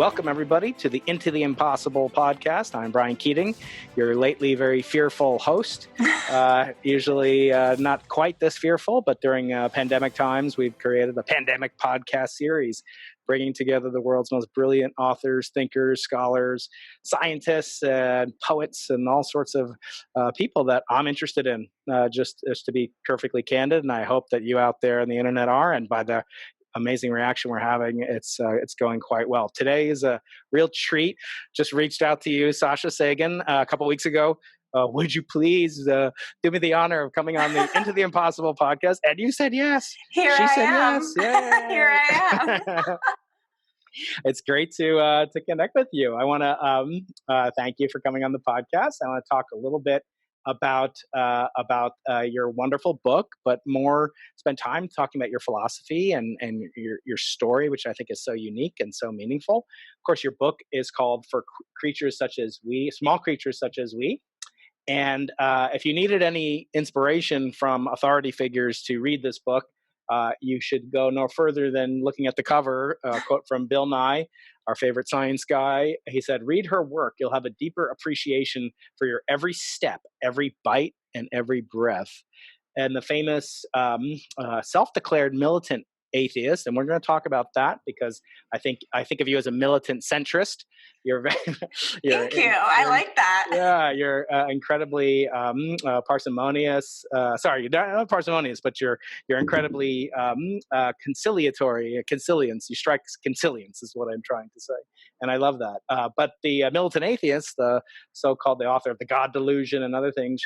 Welcome, everybody, to the Into the Impossible podcast. I'm Brian Keating, your lately very fearful host. Usually not quite this fearful, but during pandemic times, we've created a pandemic podcast series, bringing together the world's most brilliant authors, thinkers, scholars, scientists, and poets, and all sorts of people that I'm interested in, just to be perfectly candid. And I hope that you out there on the internet are, and by the amazing reaction we're having, it's going quite well. Today is a real treat. Just reached out to you, Sasha Sagan, a couple weeks ago. Would you please do me the honor of coming on the Into the Impossible podcast? And you said yes. Here she I said am. yes. Here I am. It's great to connect with you. I want to thank you for coming on the podcast. I want to talk a little bit about your wonderful book, but more spend time talking about your philosophy and your story, which I think is so unique and so meaningful. Of course, your book is called For Creatures Such as We, Small Creatures Such as We. And if you needed any inspiration from authority figures to read this book, you should go no further than looking at the cover, quote from Bill Nye, our favorite science guy. He said, "Read her work. You'll have a deeper appreciation for your every step, every bite, and every breath." And the famous self-declared militant atheist, and we're going to talk about that because I think of you as a militant centrist. You're Thank you. I like that. Yeah, you're incredibly parsimonious. Sorry, you're not parsimonious, but you're incredibly conciliatory. Conciliance. You strike conciliance is what I'm trying to say, and I love that. But the militant atheist, the author of The God Delusion and other things,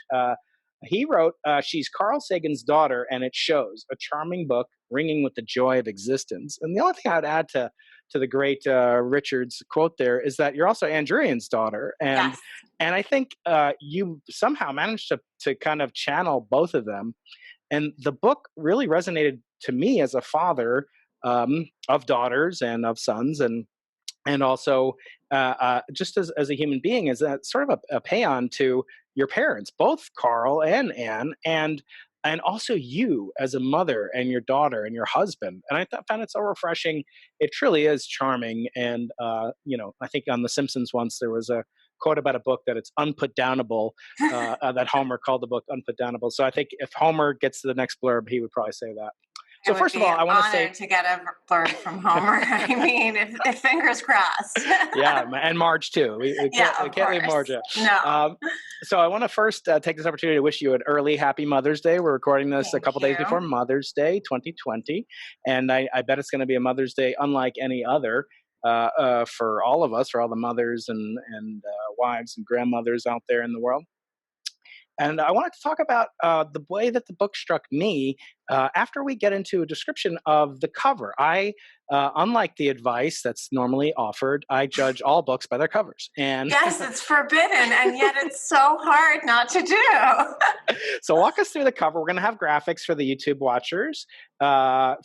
he wrote, she's Carl Sagan's daughter, and it shows. A charming book, ringing with the joy of existence. And the only thing I'd add to the great Richard's quote there is that you're also Druyan's daughter. And Yes. And I think you somehow managed to kind of channel both of them. And the book really resonated to me as a father of daughters and of sons, and also just as a human being, is a sort of a paean to your parents, both Carl and Anne, and also you as a mother and your daughter and your husband. And I found it so refreshing. It truly is charming. And, I think on The Simpsons once there was a quote about a book that it's unputdownable, that Homer called the book unputdownable. So I think if Homer gets to the next blurb, he would probably say that. So first of all, I want to say to get a blurb from Homer. I mean, if fingers crossed. Yeah, and Marge too. We can't leave Marge out. No. So I want to first take this opportunity to wish you an early happy Mother's Day. We're recording this a couple days before Mother's Day 2020, and I bet it's going to be a Mother's Day unlike any other for all of us, for all the mothers and wives and grandmothers out there in the world. And I wanted to talk about the way that the book struck me after we get into a description of the cover. Unlike the advice that's normally offered, I judge all books by their covers. And yes, it's forbidden, and yet it's so hard not to do. So walk us through the cover. We're going to have graphics for the YouTube watchers. For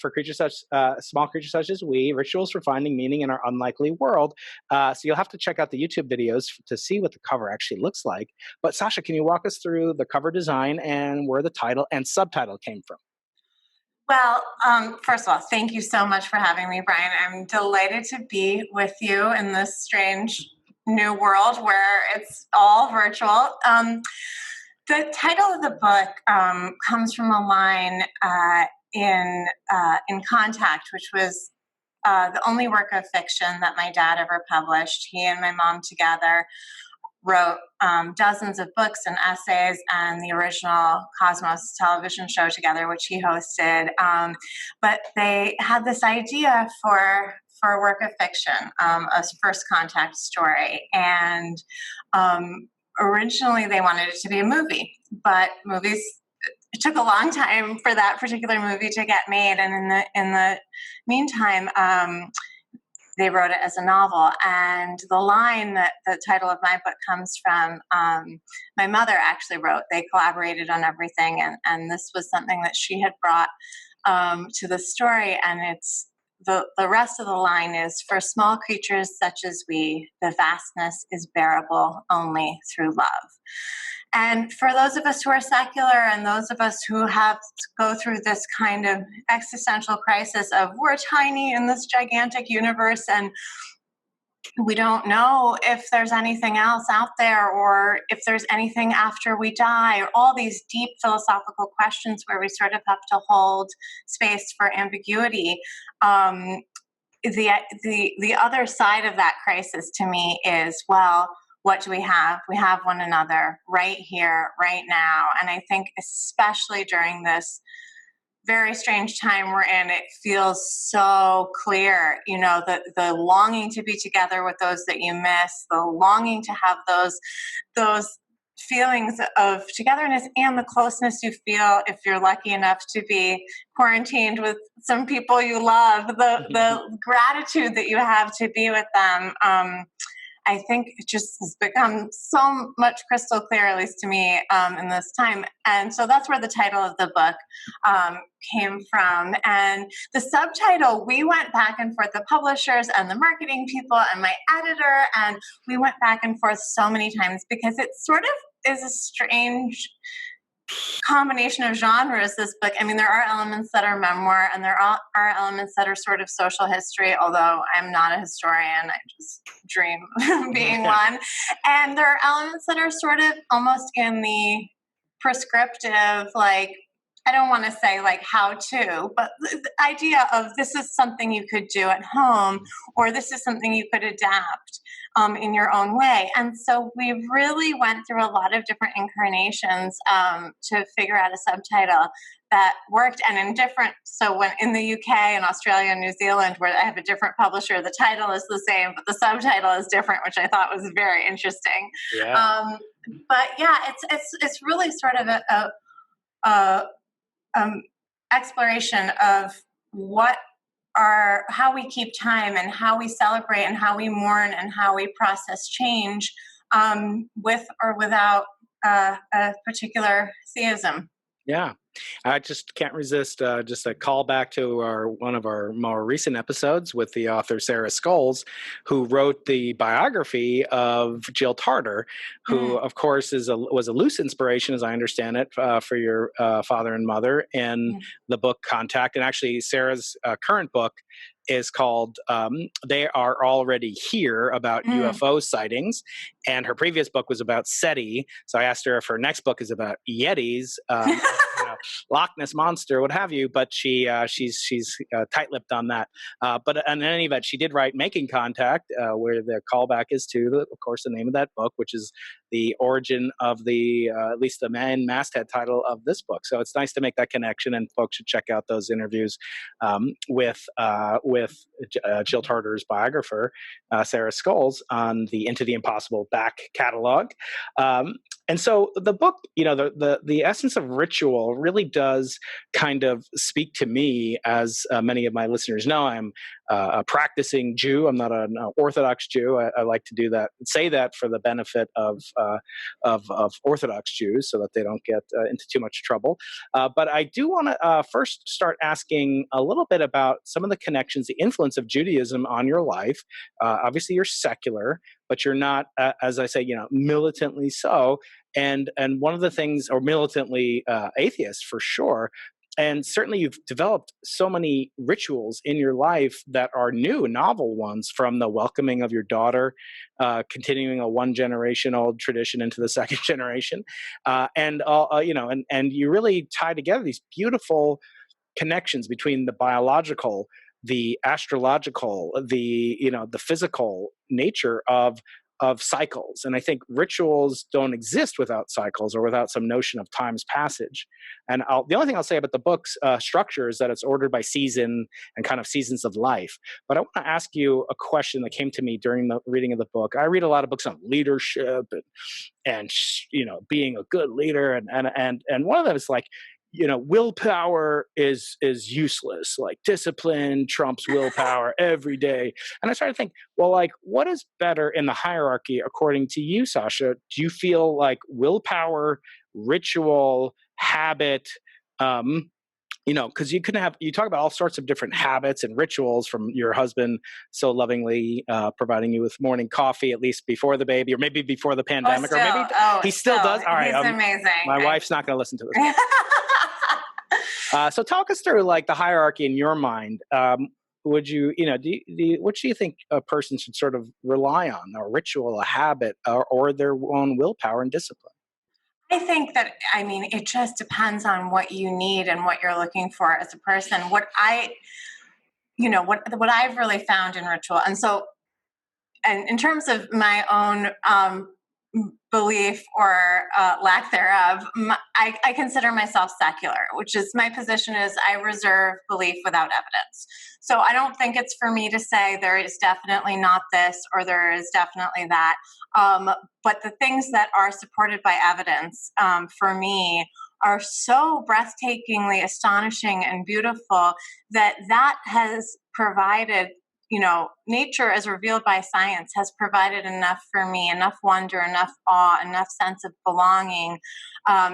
small creatures such as we, rituals for finding meaning in our unlikely world. So you'll have to check out the YouTube videos to see what the cover actually looks like. But Sasha, can you walk us through the cover design and where the title and subtitle came from? Well, first of all, thank you so much for having me, Brian. I'm delighted to be with you in this strange new world where it's all virtual. The title of the book comes from a line in Contact, which was the only work of fiction that my dad ever published. He and my mom together wrote dozens of books and essays, and the original Cosmos television show together, which he hosted. But they had this idea for a work of fiction, a first contact story. And originally they wanted it to be a movie, but it took a long time for that particular movie to get made. And in the meantime, they wrote it as a novel. And the line that the title of my book comes from, my mother actually wrote. They collaborated on everything. And this was something that she had brought to the story. And it's the rest of the line is, for small creatures such as we, the vastness is bearable only through love. And for those of us who are secular and those of us who have to go through this kind of existential crisis of we're tiny in this gigantic universe and we don't know if there's anything else out there, or if there's anything after we die, or all these deep philosophical questions where we sort of have to hold space for ambiguity. The other side of that crisis to me is, well, what do we have? We have one another right here, right now. And I think especially during this very strange time we're in, it feels so clear, the longing to be together with those that you miss, the longing to have those feelings of togetherness, and the closeness you feel if you're lucky enough to be quarantined with some people you love, the gratitude that you have to be with them. I think it just has become so much crystal clear, at least to me, in this time. And so that's where the title of the book came from. And the subtitle, we went back and forth, the publishers and the marketing people and my editor, and we went back and forth so many times because it sort of is a strange combination of genres, this book. I mean, there are elements that are memoir, and there are elements that are sort of social history, although I'm not a historian. I just dream of being one. And there are elements that are sort of almost in the prescriptive, like, I don't want to say like how to, but the idea of this is something you could do at home, or this is something you could adapt in your own way. And so we really went through a lot of different incarnations to figure out a subtitle that worked. And in different, so when in the UK and Australia and New Zealand, where I have a different publisher, the title is the same, but the subtitle is different, which I thought was very interesting. Yeah. But yeah, it's really sort of a exploration of how we keep time, and how we celebrate, and how we mourn, and how we process change with or without a particular theism. Yeah. I just can't resist just a call back to one of our more recent episodes with the author Sarah Scoles, who wrote the biography of Jill Tarter, who, of course, was a loose inspiration, as I understand it, for your father and mother in the book Contact. And actually, Sarah's current book is called They Are Already Here, about UFO sightings. And her previous book was about SETI. So I asked her if her next book is about Yetis. Loch Ness Monster, what have you, but she's tight-lipped on that. But in any event, she did write Making Contact, where the callback is to, of course, the name of that book, which is the origin of at least the main masthead title of this book. So it's nice to make that connection, and folks should check out those interviews with Jill Tarter's biographer, Sarah Scoles, on the Into the Impossible back catalog. And so the book, the essence of ritual really does kind of speak to me, as many of my listeners know. I'm a practicing Jew. I'm not an Orthodox Jew. I like to say that for the benefit of Orthodox Jews, so that they don't get into too much trouble. But I do want to first start asking a little bit about some of the connections, the influence of Judaism on your life. Obviously, you're secular, but you're not, as I say, militantly so. And one of the things, or militantly atheist for sure. And certainly you've developed so many rituals in your life that are new, novel ones, from the welcoming of your daughter, continuing a one-generation-old tradition into the second generation. And you really tie together these beautiful connections between the biological, the astrological, the physical nature of cycles. And I think rituals don't exist without cycles, or without some notion of time's passage. And the only thing I'll say about the book's structure is that it's ordered by season and kind of seasons of life. But I want to ask you a question that came to me during the reading of the book. I read a lot of books on leadership and being a good leader. And one of them is like, willpower is useless. Like, discipline trumps willpower every day. And I started to think, well, like, what is better in the hierarchy according to you, Sasha? Do you feel like willpower, ritual, habit, because you talk about all sorts of different habits and rituals, from your husband so lovingly providing you with morning coffee, at least before the baby, or maybe before the pandemic, or maybe he still does. All right, he's amazing. My wife's not going to listen to this. So talk us through, like, the hierarchy in your mind. would you, what do you think a person should sort of rely on? A ritual, a habit, or their own willpower and discipline? I think that, I mean, it just depends on what you need and what you're looking for as a person. What I've really found in ritual, and in terms of my own belief or lack thereof, I consider myself secular, which is my position is I reserve belief without evidence. So I don't think it's for me to say there is definitely not this or there is definitely that. But the things that are supported by evidence, for me, are so breathtakingly astonishing and beautiful that has provided, nature as revealed by science has provided enough for me, enough wonder, enough awe, enough sense of belonging,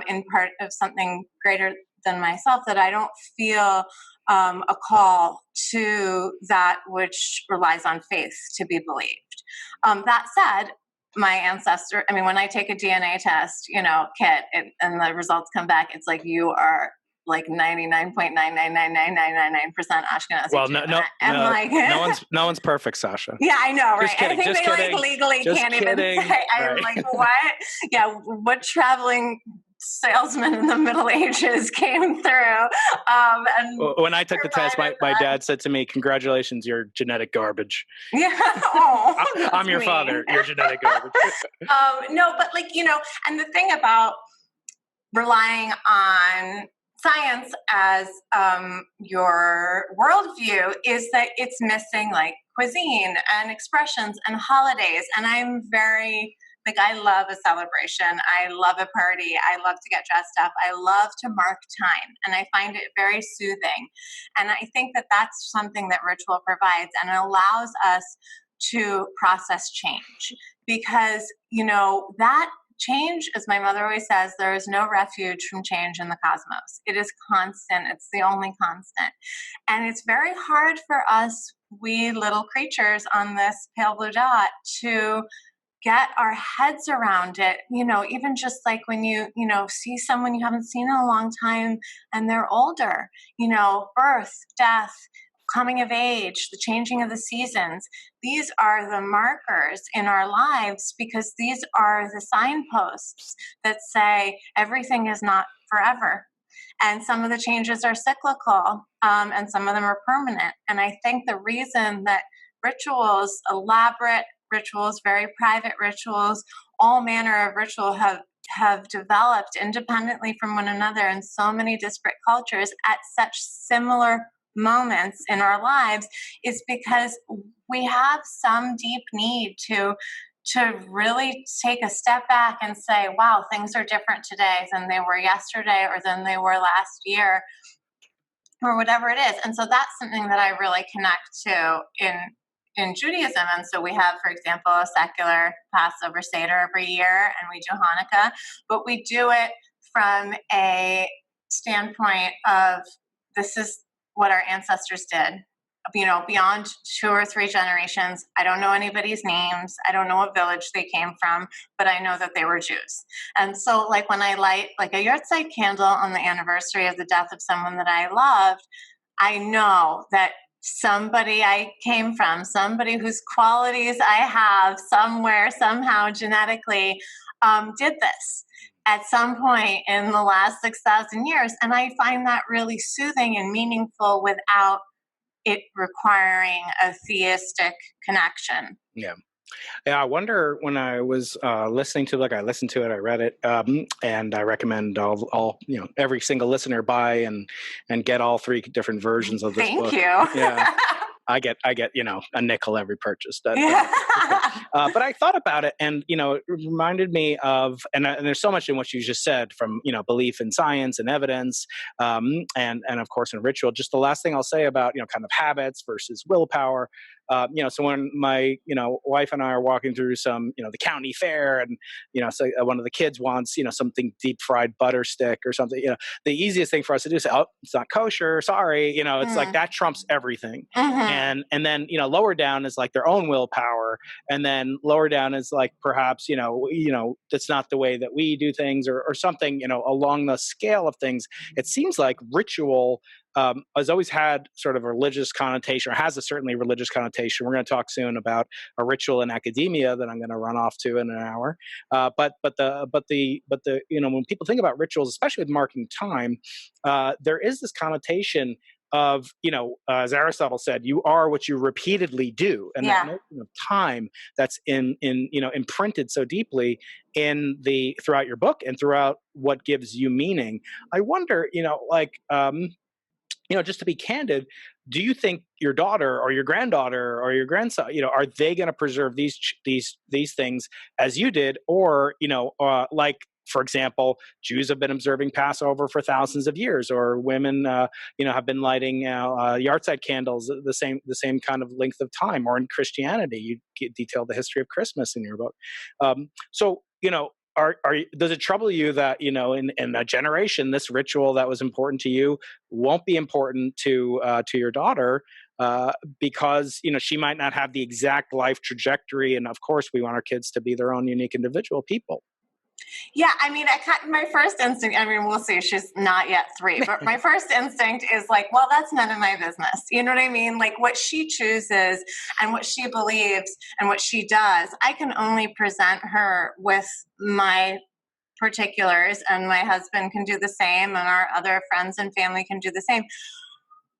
in part of something greater than myself, that I don't feel a call to that which relies on faith to be believed. That said, my ancestor, I mean, when I take a DNA test, Kit, and the results come back, it's like you are like 99.9999999% Ashkenazi. Well, Jew. no, like, no one's perfect, Sasha. Yeah, I know, right? Just kidding, I think just they kidding, like legally just can't kidding. even say. I'm Right. like, what? Yeah, what traveling salesman in the Middle Ages came through? And when I took the test, my dad said to me, "Congratulations, you're genetic garbage." Yeah, oh, I'm your father. You're genetic garbage. No, but and the thing about relying on science as your worldview is that it's missing like cuisine and expressions and holidays. And I'm very, I love a celebration. I love a party. I love to get dressed up. I love to mark time. And I find it very soothing. And I think that that's something that ritual provides and allows us to process change. Because, that change, as my mother always says, there is no refuge from change in the cosmos. It is constant. It's the only constant. And it's very hard for us, we little creatures on this pale blue dot, to get our heads around it. Even just like when you see someone you haven't seen in a long time and they're older, birth, death, coming of age, the changing of the seasons. These are the markers in our lives because these are the signposts that say everything is not forever. And some of the changes are cyclical, and some of them are permanent. And I think the reason that rituals, elaborate rituals, very private rituals, all manner of ritual have developed independently from one another in so many disparate cultures at such similar moments in our lives is because we have some deep need to really take a step back and say, wow, things are different today than they were yesterday or than they were last year or whatever it is. And so that's something that I really connect to in Judaism. And so we have, for example, a secular Passover Seder every year, and we do Hanukkah, but we do it from a standpoint of this is what our ancestors did, beyond 2 or 3 generations. I don't know anybody's names. I don't know what village they came from, but I know that they were Jews. And so like when I light like a yahrzeit candle on the anniversary of the death of someone that I loved, I know that somebody I came from, somebody whose qualities I have somewhere, somehow genetically, did this at some point in the last 6,000 years. And I find that really soothing and meaningful without it requiring a theistic connection. Yeah. Yeah, I wonder when I was listening to I listened to it, I read it, and I recommend all every single listener buy and get all 3 different versions of this book. Thank you. Yeah. I get a nickel every purchase. But I thought about it, and it reminded me of, and there's so much in what you just said, from belief in science and evidence, and of course in ritual. Just the last thing I'll say about kind of habits versus willpower. So when my wife and I are walking through some the county fair, and so one of the kids wants something deep fried butter stick or something, the easiest thing for us to do is say, oh, it's not kosher, sorry, it's like that trumps everything. Mm-hmm. And then lower down is like their own willpower, and then lower down is like perhaps that's not the way that we do things, or something along the scale of things. It seems like ritual has always had sort of a religious connotation, or has a certainly religious connotation. We're going to talk soon about a ritual in academia that I'm going to run off to in an hour. But when people think about rituals, especially with marking time, there is this connotation of, as Aristotle said, you are what you repeatedly do, and that notion of time that's imprinted so deeply throughout your book and throughout what gives you meaning. I wonder, just to be candid, do you think your daughter or your granddaughter or your grandson, are they going to preserve these things as you did, or for example, Jews have been observing Passover for thousands of years, or women, have been lighting yahrzeit candles the same kind of length of time, or in Christianity, you detail the history of Christmas in your book. Does it trouble you that, in a generation, this ritual that was important to you won't be important to your daughter, because, she might not have the exact life trajectory. And of course, we want our kids to be their own unique individual people. Yeah, my first instinct, we'll see, she's not yet 3, but my first instinct is like, well, that's none of my business. You know what I mean? Like, what she chooses and what she believes and what she does, I can only present her with my particulars, and my husband can do the same, and our other friends and family can do the same.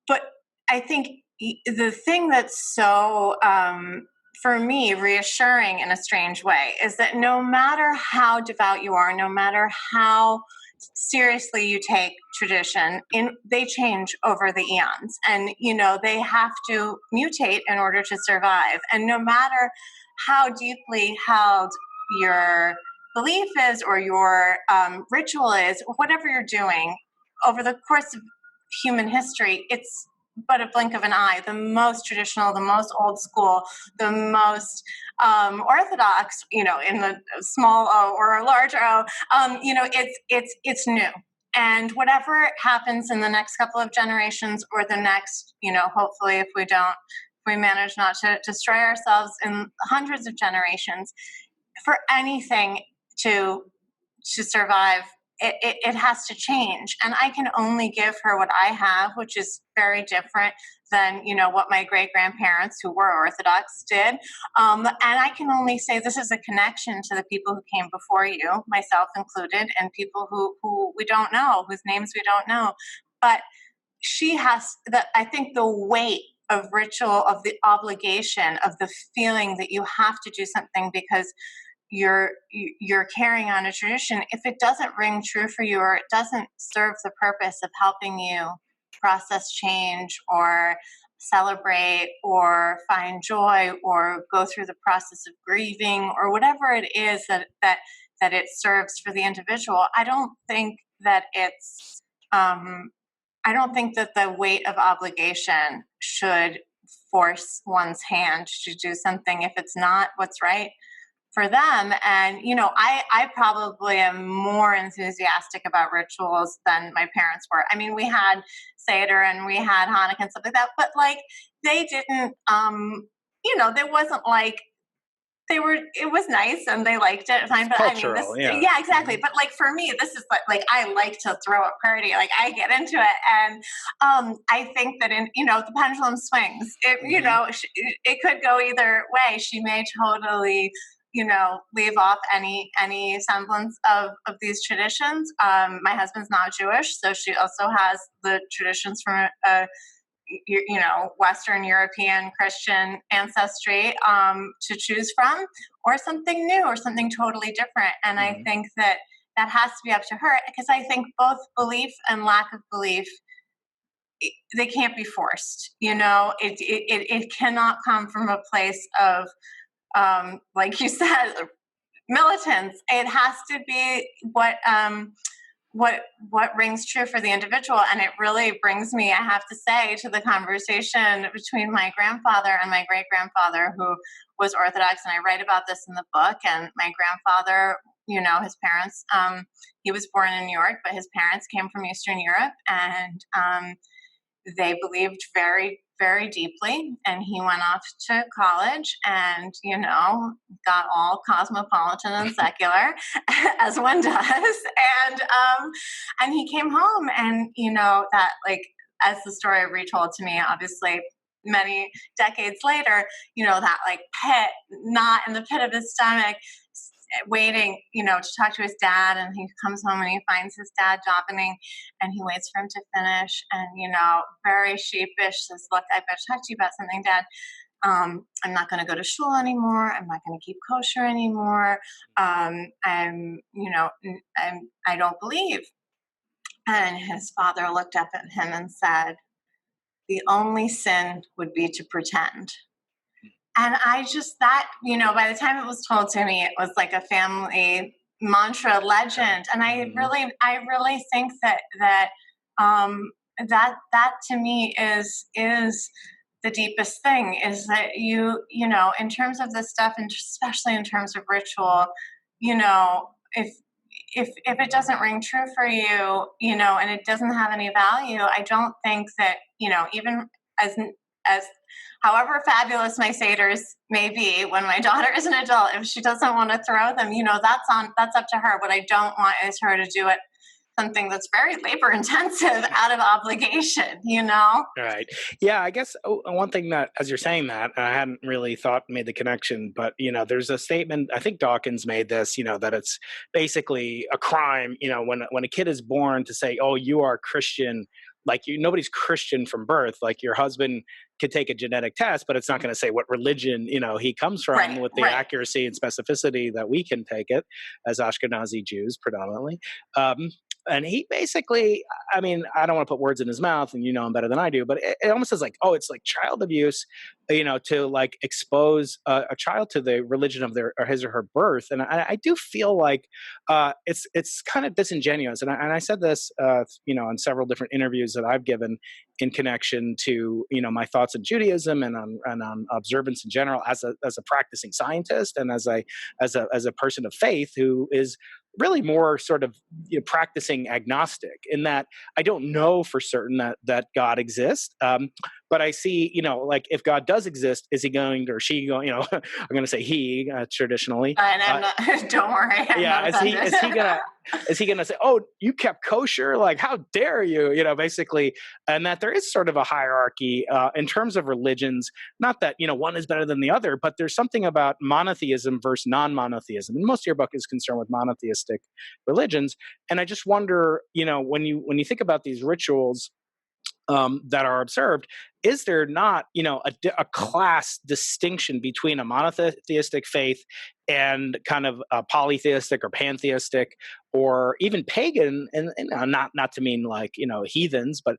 But I think the thing that's so, for me, reassuring in a strange way is that no matter how devout you are, no matter how seriously you take tradition, they change over the eons, and they have to mutate in order to survive. And no matter how deeply held your belief is, or your ritual is, or whatever you're doing over the course of human history, it's but a blink of an eye. The most traditional, the most old school, the most orthodox, in the small O or a large O, it's new. And whatever happens in the next couple of generations, or the next, hopefully, if we manage not to destroy ourselves in hundreds of generations, for anything to survive, it has to change. And I can only give her what I have, which is very different than what my great grandparents, who were Orthodox, did. And I can only say this is a connection to the people who came before you, myself included, and people who we don't know, whose names we don't know. But she has I think the weight of ritual, of the obligation, of the feeling that you have to do something because you're carrying on a tradition. If it doesn't ring true for you, or it doesn't serve the purpose of helping you process change, or celebrate, or find joy, or go through the process of grieving, or whatever it is that it serves for the individual, I don't think that the weight of obligation should force one's hand to do something if it's not what's right for them. And, I probably am more enthusiastic about rituals than my parents were. We had Seder and we had Hanukkah and stuff like that, but they didn't, there wasn't it was nice and they liked it fine, but cultural, yeah, exactly. But for me, this is I like to throw a party, I get into it. And I think that the pendulum swings. It could go either way. She may totally leave off any semblance of these traditions. My husband's not Jewish, so she also has the traditions from Western European Christian ancestry to choose from, or something new, or something totally different. And I think that has to be up to her, because I think both belief and lack of belief, they can't be forced. It cannot come from a place of like you said, militants. It has to be what rings true for the individual. And it really brings me, I have to say, to the conversation between my grandfather and my great grandfather, who was Orthodox, and I write about this in the book. And my grandfather, his parents, he was born in New York, but his parents came from Eastern Europe, and they believed very, very deeply. And he went off to college and, got all cosmopolitan and secular, as one does. And he came home, and, that as the story retold to me, obviously many decades later, that like pit, not in the pit of his stomach, waiting, to talk to his dad. And he comes home and he finds his dad davening, and he waits for him to finish. And, very sheepish says, "Look, I've got to talk to you about something, Dad. I'm not going to go to shul anymore. I'm not going to keep kosher anymore. I don't believe." And his father looked up at him and said, "The only sin would be to pretend." And I just, by the time it was told to me, it was like a family mantra legend. And I really think that to me is the deepest thing, is that in terms of this stuff, and especially in terms of ritual, if it doesn't ring true for you, and it doesn't have any value, I don't think that, even as however fabulous my seders may be when my daughter is an adult, if she doesn't want to throw them, that's up to her. What I don't want is her to do it something that's very labor intensive out of obligation, Right. Yeah, I guess one thing that, as you're saying that, I hadn't really made the connection, but, there's a statement, I think Dawkins made this, that it's basically a crime, when a kid is born, to say, "Oh, you are Christian." Like, nobody's Christian from birth. Like, your husband could take a genetic test, but it's not going to say what religion, he comes from, with the accuracy and specificity that we can take it as Ashkenazi Jews predominantly. And he basically, I mean, I don't want to put words in his mouth, and him better than I do, but it almost is like, oh, it's like child abuse, to like expose a child to the religion of his or her birth. And I do feel like it's kind of disingenuous. And I said this, in several different interviews that I've given in connection to, my thoughts on Judaism and on observance in general, as a practicing scientist and as a person of faith who is really more sort of practicing agnostic, in that I don't know for certain that God exists. But I see, like, if God does exist, is he going to, or she going, I'm going to say he traditionally. And I'm not, don't worry. Is he going to say, "Oh, you kept kosher? Like, how dare you?" Basically, and that there is sort of a hierarchy in terms of religions. Not that, one is better than the other, but there's something about monotheism versus non-monotheism. And most of your book is concerned with monotheistic religions. And I just wonder, when you think about these rituals that are observed, is there not, a class distinction between a monotheistic faith and kind of a polytheistic or pantheistic or even pagan, and not to mean like, heathens, but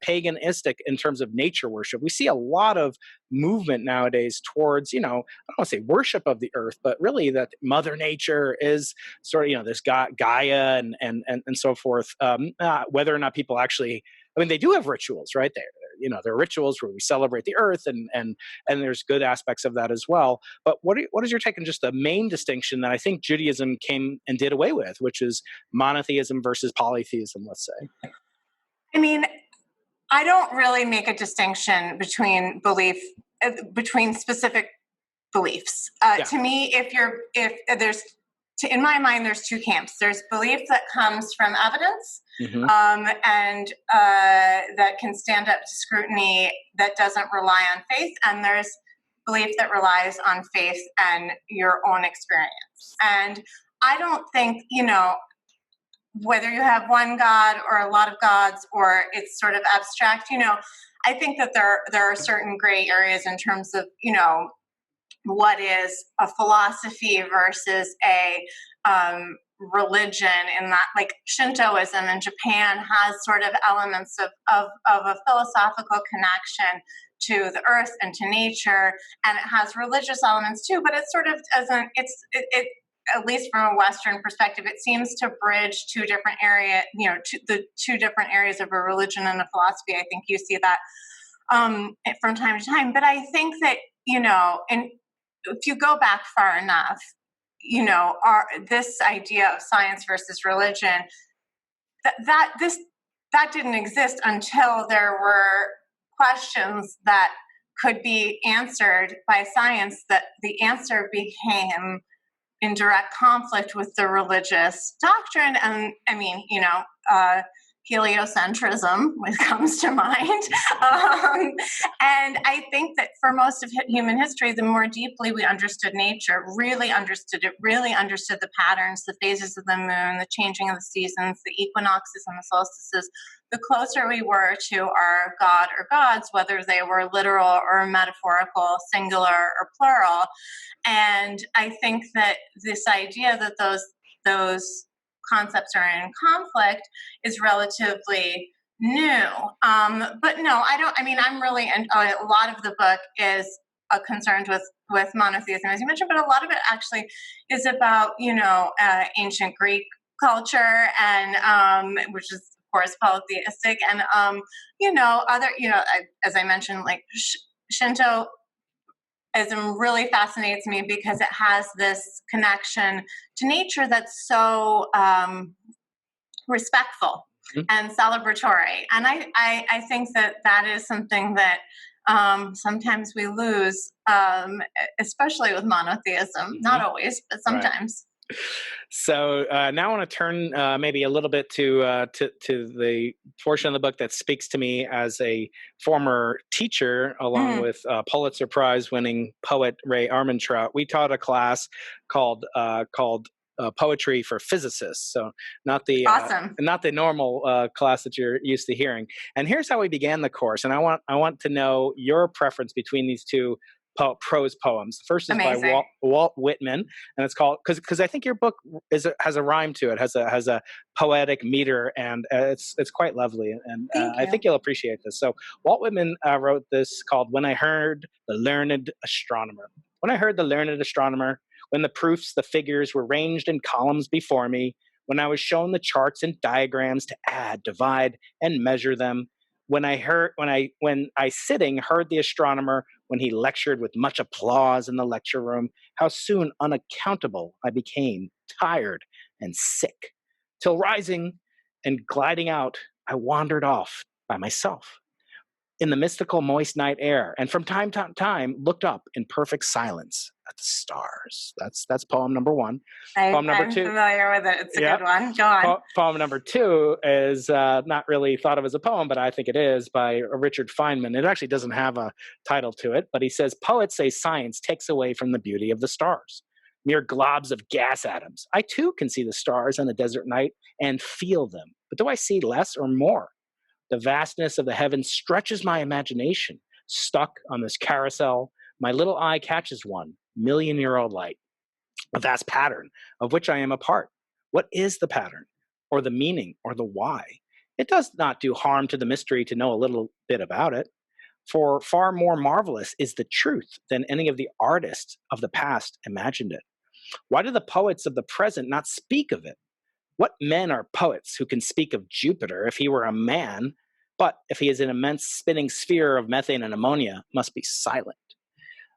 paganistic in terms of nature worship? We see a lot of movement nowadays towards, I don't want to say worship of the earth, but really that Mother Nature is sort of, this Gaia and so forth. Whether or not people actually, I mean, they do have rituals, right? There are rituals where we celebrate the earth, and there's good aspects of that as well. But what is your take on just the main distinction that I think Judaism came and did away with, which is monotheism versus polytheism, let's say? I mean, I don't really make a distinction between between specific beliefs. To me, in my mind, there's two camps. There's belief that comes from evidence, and that can stand up to scrutiny, that doesn't rely on faith. And there's belief that relies on faith and your own experience. And I don't think, whether you have one God or a lot of gods, or it's sort of abstract, I think that there are certain gray areas in terms of, what is a philosophy versus a religion, in that, like, Shintoism in Japan has sort of elements of a philosophical connection to the earth and to nature, and it has religious elements too, but it sort of doesn't, it at least from a Western perspective, it seems to bridge two different areas, the two different areas of a religion and a philosophy. I think you see that from time to time. But I think that, and if you go back far enough, this idea of science versus religion, that didn't exist until there were questions that could be answered by science, that the answer became in direct conflict with the religious doctrine. And I mean, heliocentrism, which comes to mind. And I think that for most of human history, the more deeply we understood nature, really understood it, really understood the patterns, the phases of the moon, the changing of the seasons, the equinoxes and the solstices, the closer we were to our god or gods, whether they were literal or metaphorical, singular or plural. And I think that this idea that those concepts are in conflict is relatively new. But no, I don't. I mean, I'm really, and a lot of the book is concerned with monotheism, as you mentioned, but a lot of it actually is about ancient Greek culture, and which is of course polytheistic, and other as I mentioned, like Shintoism really fascinates me because it has this connection to nature that's so respectful and celebratory. And I think that is something that sometimes we lose, especially with monotheism. Not always, but sometimes. Right. So now I want to turn maybe a little bit to the portion of the book that speaks to me as a former teacher, along with Pulitzer Prize winning poet Ray Armantrout. We taught a class called Poetry for Physicists. So not the not the normal class that you're used to hearing. And here's how we began the course. And I want to know your preference between these two prose poems. The first is by Walt Whitman, and it's called, because I think your book has a rhyme to it, has a poetic meter, and it's quite lovely, and I think you'll appreciate this. So Walt Whitman wrote this called "When I Heard the Learned Astronomer." When I heard the learned astronomer, when the proofs, the figures were ranged in columns before me, when I was shown the charts and diagrams to add, divide, and measure them, when I sitting heard the astronomer when he lectured with much applause in the lecture room, how soon unaccountable I became, tired and sick, till rising and gliding out, I wandered off by myself in the mystical moist night air, and from time to time looked up in perfect silence at the stars. That's poem number one. Poem number two. I'm familiar with it. It's a good one. Go on. Poem number two is not really thought of as a poem, but I think it is, by Richard Feynman. It actually doesn't have a title to it, but he says, "Poets say science takes away from the beauty of the stars. Mere globs of gas atoms. I too can see the stars on a desert night and feel them. But do I see less or more? The vastness of the heavens stretches my imagination. Stuck on this carousel, my little eye catches one million-year-old light, a vast pattern of which I am a part. What is the pattern, or the meaning, or the why? It does not do harm to the mystery to know a little bit about it. For far more marvelous is the truth than any of the artists of the past imagined it. Why do the poets of the present not speak of it? What men are poets who can speak of Jupiter if he were a man, but if he is an immense spinning sphere of methane and ammonia, must be silent?"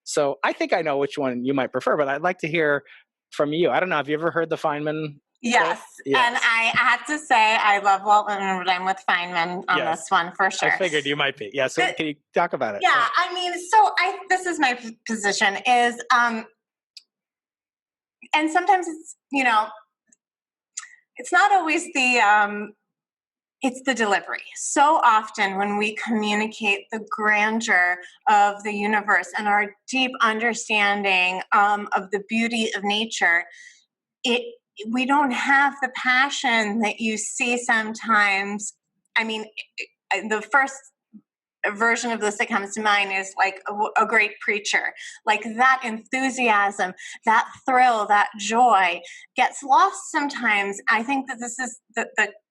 So I think I know which one you might prefer, but I'd like to hear from you. I don't know. Have you ever heard the Feynman? Yes. And I have to say I love Walt Whitman, but I'm with Feynman on this one for sure. I figured you might be. Yeah. So can you talk about it? Yeah. I mean, so this is my position is, and sometimes it's, it's not always it's the delivery. So often when we communicate the grandeur of the universe and our deep understanding of the beauty of nature, we don't have the passion that you see sometimes. I mean, the first version of this that comes to mind is like a great preacher. Like that enthusiasm, that thrill, that joy gets lost sometimes. I think that this is the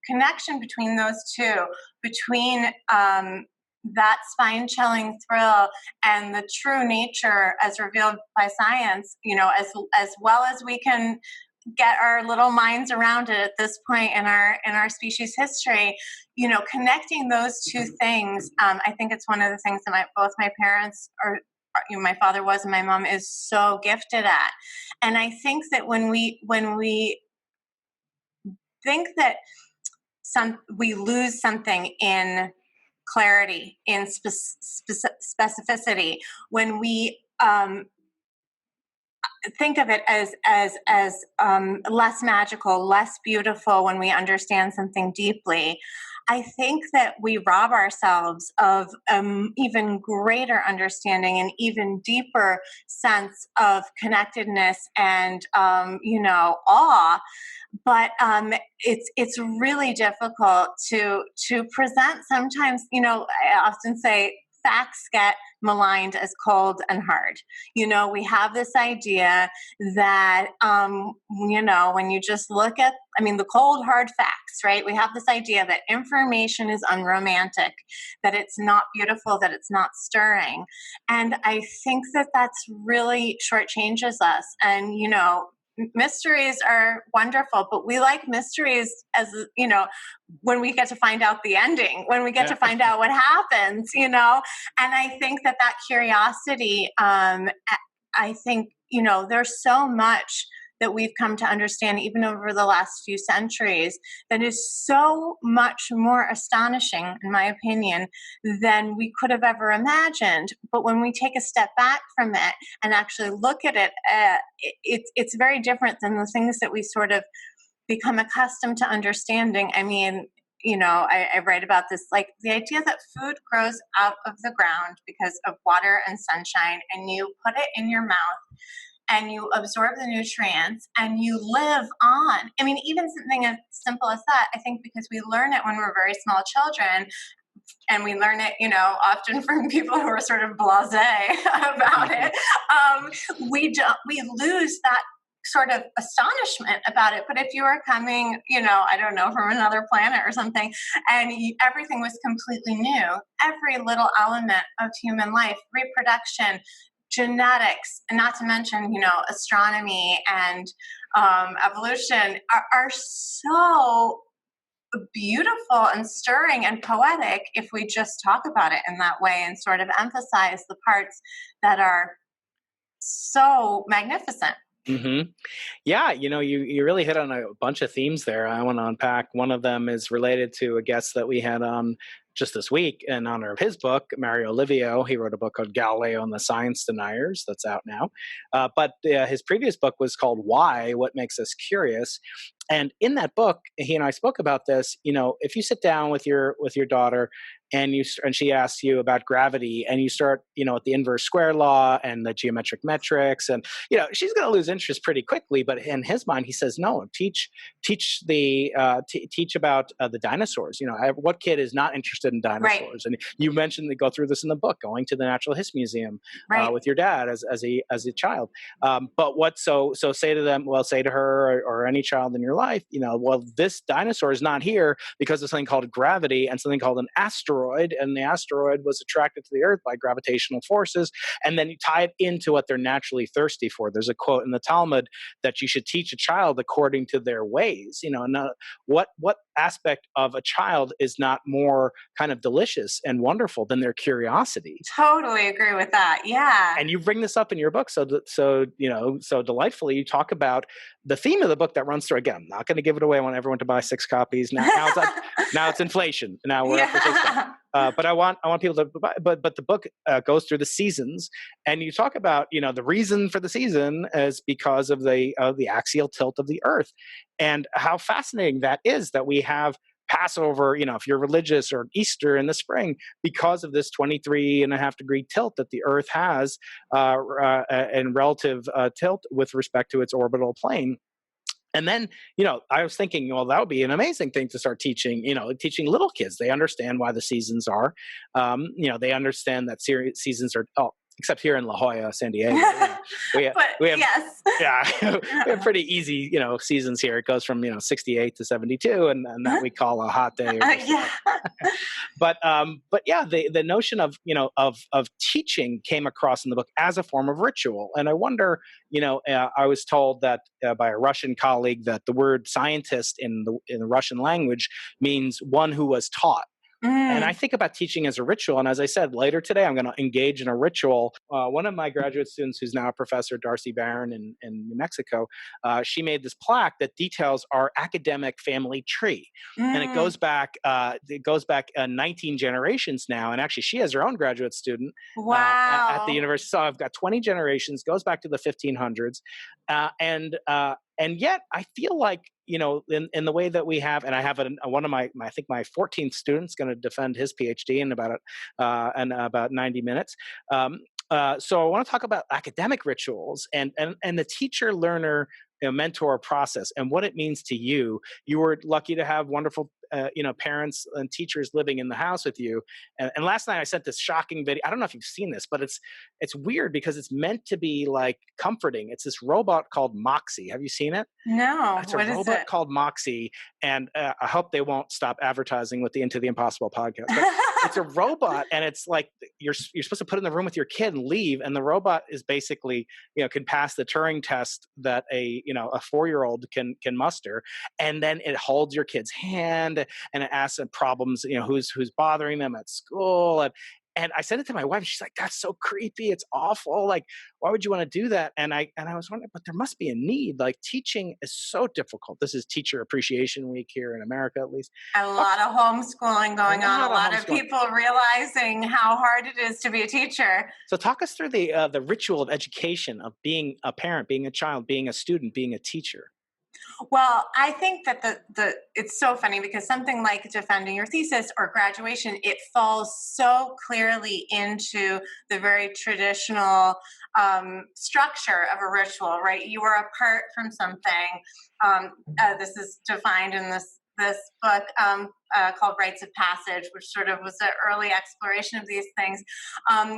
connection between those two, between that spine-chilling thrill and the true nature as revealed by science, as well as we can get our little minds around it at this point in our species history, connecting those two things. I think it's one of the things that both my parents my father was and my mom is so gifted at. And I think that when we think that we lose something in clarity, in specificity, when we think of it as less magical, less beautiful when we understand something deeply. I think that we rob ourselves of even greater understanding and even deeper sense of connectedness and, awe. But it's really difficult to present. Sometimes, I often say facts get maligned as cold and hard. We have this idea that, when you just look at, the cold, hard facts, right? We have this idea that information is unromantic, that it's not beautiful, that it's not stirring. And I think that that's really shortchanges us. And, mysteries are wonderful, but we like mysteries as, when we get to find out the ending, when we get to find out what happens, and I think that curiosity, I think, there's so much that we've come to understand even over the last few centuries that is so much more astonishing, in my opinion, than we could have ever imagined. But when we take a step back from it and actually look at it, it's very different than the things that we sort of become accustomed to understanding. I write about this, like the idea that food grows out of the ground because of water and sunshine, and you put it in your mouth and you absorb the nutrients and you live on. Even something as simple as that, I think because we learn it when we're very small children, and we learn it, often from people who are sort of blasé about it, we lose that sort of astonishment about it. But if you were coming, I don't know, from another planet or something, and everything was completely new, every little element of human life, reproduction, genetics, and not to mention, astronomy and evolution are so beautiful and stirring and poetic if we just talk about it in that way and sort of emphasize the parts that are so magnificent. Mm-hmm. Yeah, you really hit on a bunch of themes there. I want to unpack. One of them is related to a guest that we had on just this week in honor of his book, Mario Livio. He wrote a book called Galileo and the Science Deniers that's out now. But his previous book was called Why? What Makes Us Curious? And in that book, he and I spoke about this. If you sit down with your daughter and she asks you about gravity, and you start, at the inverse square law and the geometric metrics, and she's going to lose interest pretty quickly. But in his mind, he says, no, teach about the dinosaurs. What kid is not interested in dinosaurs? Right. And you mentioned they go through this in the book, going to the Natural History Museum right. With your dad as a child. So say to them, say to her or any child in your life, this dinosaur is not here because of something called gravity and something called an asteroid, and the asteroid was attracted to the Earth by gravitational forces, and then you tie it into what they're naturally thirsty for. There's a quote in the Talmud that you should teach a child according to their ways. And what aspect of a child is not more kind of delicious and wonderful than their curiosity? Totally agree with that. Yeah. And you bring this up in your book so delightfully. You talk about the theme of the book that runs through. Again, I'm not going to give it away. I want everyone to buy 6 copies. Now it's inflation. Now we're up to 6 copies. But I want people to buy. But the book goes through the seasons, and you talk about the reason for the season is because of the axial tilt of the Earth, and how fascinating that is that we have Passover, if you're religious, or Easter in the spring, because of this 23.5-degree tilt that the Earth has in relative tilt with respect to its orbital plane. And then, I was thinking, well, that would be an amazing thing to start teaching, teaching little kids. They understand why the seasons are, they understand that seasons are, except here in La Jolla, San Diego. We have yes. Yeah, we have pretty easy, seasons here. It goes from, 68 to 72, and that we call a hot day. Yeah. But yeah, the notion of, of teaching came across in the book as a form of ritual. And I wonder, I was told that by a Russian colleague that the word scientist in the Russian language means one who was taught. And I think about teaching as a ritual. And as I said, later today, I'm going to engage in a ritual. One of my graduate students, who's now a professor, Darcy Barron in New Mexico, she made this plaque that details our academic family tree. And it goes back 19 generations now. And actually, she has her own graduate student at the university. So I've got 20 generations, goes back to the 1500s. And yet I feel like, in the way that we have, and I have one of I think my 14th student's going to defend his PhD in about 90 minutes. So I want to talk about academic rituals and the teacher learner mentor process and what it means to you. You were lucky to have wonderful parents and teachers living in the house with you. And last night I sent this shocking video. I don't know if you've seen this, but it's weird because it's meant to be like comforting. It's this robot called Moxie. Have you seen it? No, It's a what is robot it? called Moxie, and I hope they won't stop advertising with the Into the Impossible podcast. But it's a robot, and it's like you're supposed to put it in the room with your kid and leave, and the robot is basically can pass the Turing test that a 4-year-old can muster, and then it holds your kid's hand and it asks them problems, who's bothering them at school, and I sent it to my wife. She's like, "That's so creepy. It's awful. Like, why would you want to do that?" And I was wondering, but there must be a need. Like, teaching is so difficult. This is Teacher Appreciation Week here in America, at least. A lot of homeschooling going on. A lot of people realizing how hard it is to be a teacher. So, talk us through the ritual of education, of being a parent, being a child, being a student, being a teacher. Well, I think that it's so funny because something like defending your thesis or graduation, it falls so clearly into the very traditional structure of a ritual, right? You are apart from something. This is defined in this book called Rites of Passage, which sort of was an early exploration of these things,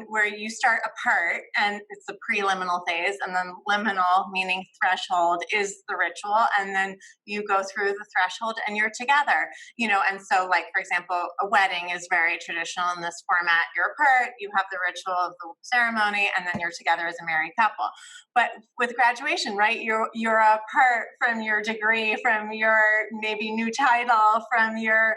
where you start apart, and it's the preliminal phase, and then liminal, meaning threshold, is the ritual, and then you go through the threshold and you're together, and so, like, for example, a wedding is very traditional in this format. You're apart, you have the ritual of the ceremony, and then you're together as a married couple. But with graduation, right, you're apart from your degree, from your maybe new title, from your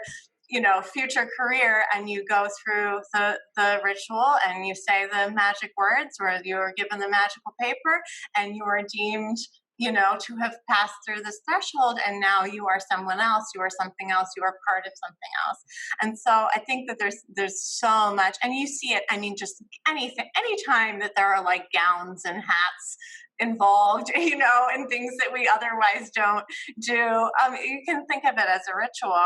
future career, and you go through the ritual and you say the magic words, or you're given the magical paper, and you are deemed to have passed through this threshold, and now you are someone else, you are something else, you are part of something else. And so I think that there's so much, and you see it, just anytime that there are like gowns and hats involved, in things that we otherwise don't do. You can think of it as a ritual.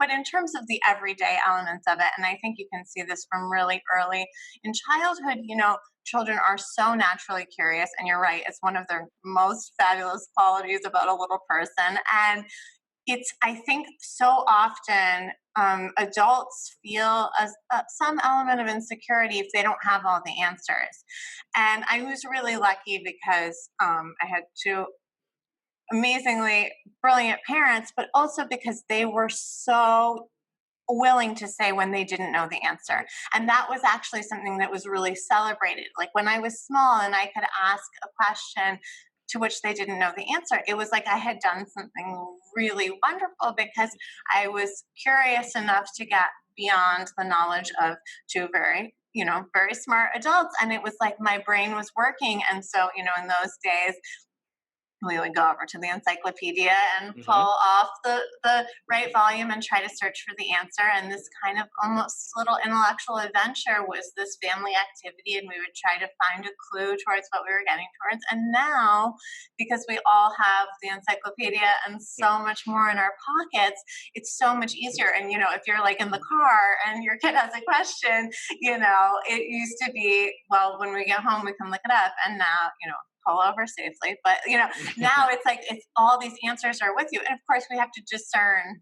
But in terms of the everyday elements of it, and I think you can see this from really early in childhood, children are so naturally curious, and you're right, it's one of their most fabulous qualities about a little person. And it's, I think, so often adults feel some element of insecurity if they don't have all the answers. And I was really lucky because I had two amazingly brilliant parents, but also because they were so willing to say when they didn't know the answer. And that was actually something that was really celebrated. Like when I was small and I could ask a question to which they didn't know the answer, it was like I had done something really wonderful because I was curious enough to get beyond the knowledge of two very smart adults. And it was like my brain was working. And so, in those days, we would go over to the encyclopedia and pull off the right volume and try to search for the answer. And this kind of almost little intellectual adventure was this family activity, and we would try to find a clue towards what we were getting towards. And now, because we all have the encyclopedia and so much more in our pockets, it's so much easier. And, if you're like in the car and your kid has a question, it used to be, well, when we get home, we can look it up. And now, pull over safely. But, now it's like all these answers are with you. And of course, we have to discern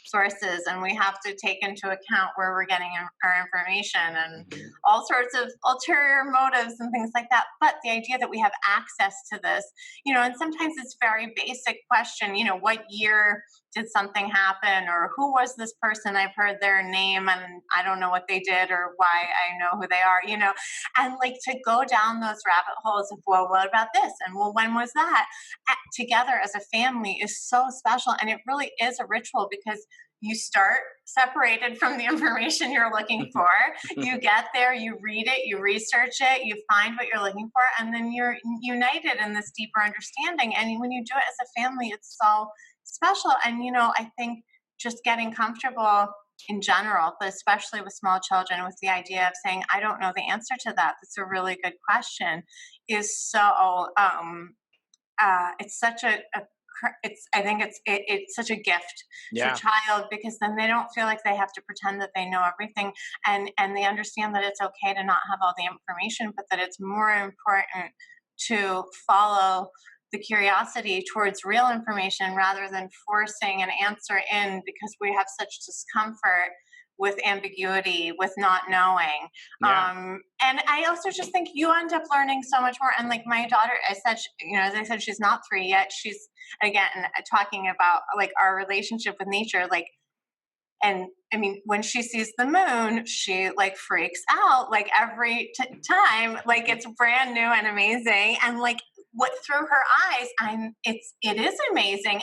sources, and we have to take into account where we're getting our information and all sorts of ulterior motives and things like that. But the idea that we have access to this, and sometimes it's very basic question, what year did something happen, or who was this person? I've heard their name and I don't know what they did or why I know who they are, and like to go down those rabbit holes of, well, what about this? And well, when was that? Together as a family is so special. And it really is a ritual because you start separated from the information you're looking for. You get there, you read it, you research it, you find what you're looking for, and then you're united in this deeper understanding. And when you do it as a family, it's so special. And, I think just getting comfortable in general, but especially with small children, with the idea of saying, I don't know the answer to that, that's a really good question, is so, it's such a I think it's such a gift to a Yeah. child, because then they don't feel like they have to pretend that they know everything, and they understand that it's okay to not have all the information, but that it's more important to follow the curiosity towards real information rather than forcing an answer in, because we have such discomfort with ambiguity, with not knowing. Yeah. And I also just think you end up learning so much more. And like my daughter, as I said, she's not 3 yet. She's, again, talking about like our relationship with nature, like, and I mean, when she sees the moon, she like freaks out like every time, like it's brand new and amazing. And like what through her eyes, it is amazing.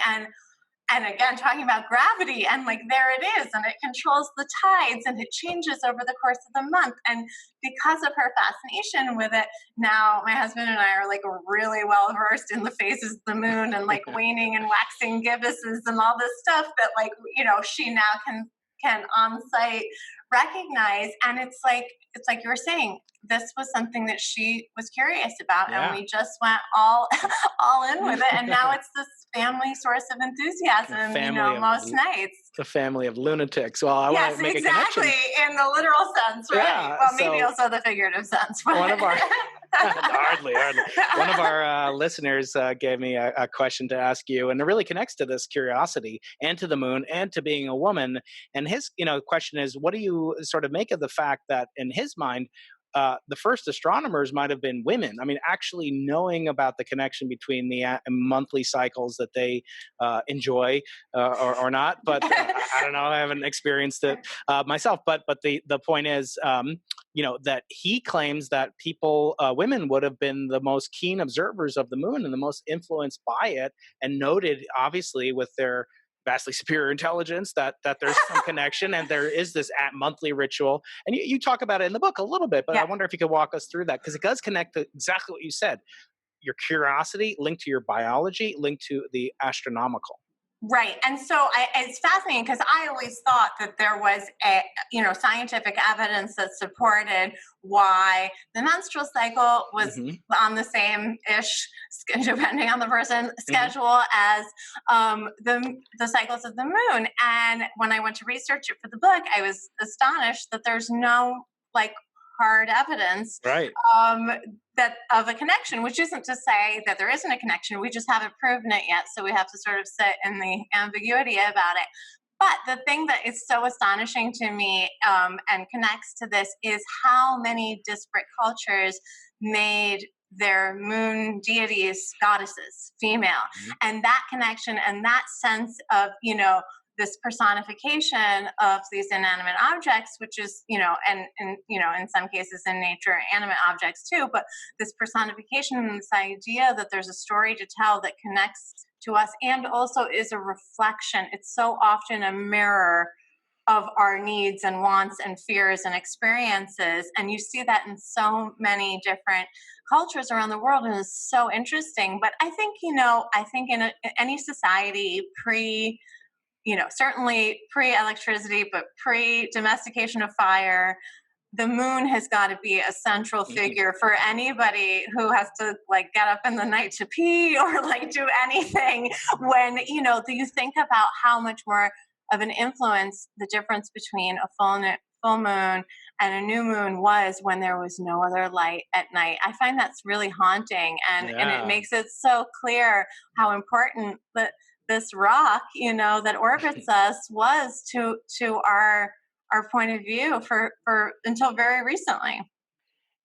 And again, talking about gravity, and like there it is, and it controls the tides, and it changes over the course of the month. And because of her fascination with it, now my husband and I are like really well versed in the phases of the moon and like waning and waxing gibbouses and all this stuff that, like, she now can on site recognize. And it's like you were saying, this was something that she was curious about, Yeah. and we just went all in with it, and now it's this family source of enthusiasm, most nights. The family of lunatics. Well, I want to make exactly, a connection. in the literal sense, right? Yeah, Well, maybe also the figurative sense. But. One of our hardly. One of our listeners gave me a question to ask you, and it really connects to this curiosity and to the moon and to being a woman. And his, question is, what do you sort of make of the fact that in his mind, the first astronomers might have been women? I mean, actually knowing about the connection between the monthly cycles that they enjoy or not. But I don't know. I haven't experienced it myself. But the point is, that he claims that women would have been the most keen observers of the moon and the most influenced by it, and noted, obviously, with their vastly superior intelligence, that there's some connection, and there is this monthly ritual. And you talk about it in the book a little bit, but I wonder if you could walk us through that, because it does connect to exactly what you said. Your curiosity linked to your biology, linked to the astronomical. Right. And so it's fascinating, because I always thought that there was scientific evidence that supported why the menstrual cycle was on the same-ish, depending on the person, schedule as the cycles of the moon. And when I went to research it for the book, I was astonished that there's no hard evidence that of a connection, which isn't to say that there isn't a connection. We just haven't proven it yet, so we have to sort of sit in the ambiguity about it. But the thing that is so astonishing to me and connects to this is how many disparate cultures made their moon deities goddesses, female, and that connection and that sense of this personification of these inanimate objects, which is, and in some cases in nature, animate objects too, but this personification and this idea that there's a story to tell that connects to us and also is a reflection. It's so often a mirror of our needs and wants and fears and experiences. And you see that in so many different cultures around the world, and it's so interesting. But I think, in any society certainly pre-electricity, but pre-domestication of fire, the moon has got to be a central figure for anybody who has to get up in the night to pee or do anything. When, you think about how much more of an influence the difference between a full moon and a new moon was when there was no other light at night. I find that's really haunting, and it makes it so clear how important this rock, that orbits us was to our point of view for until very recently.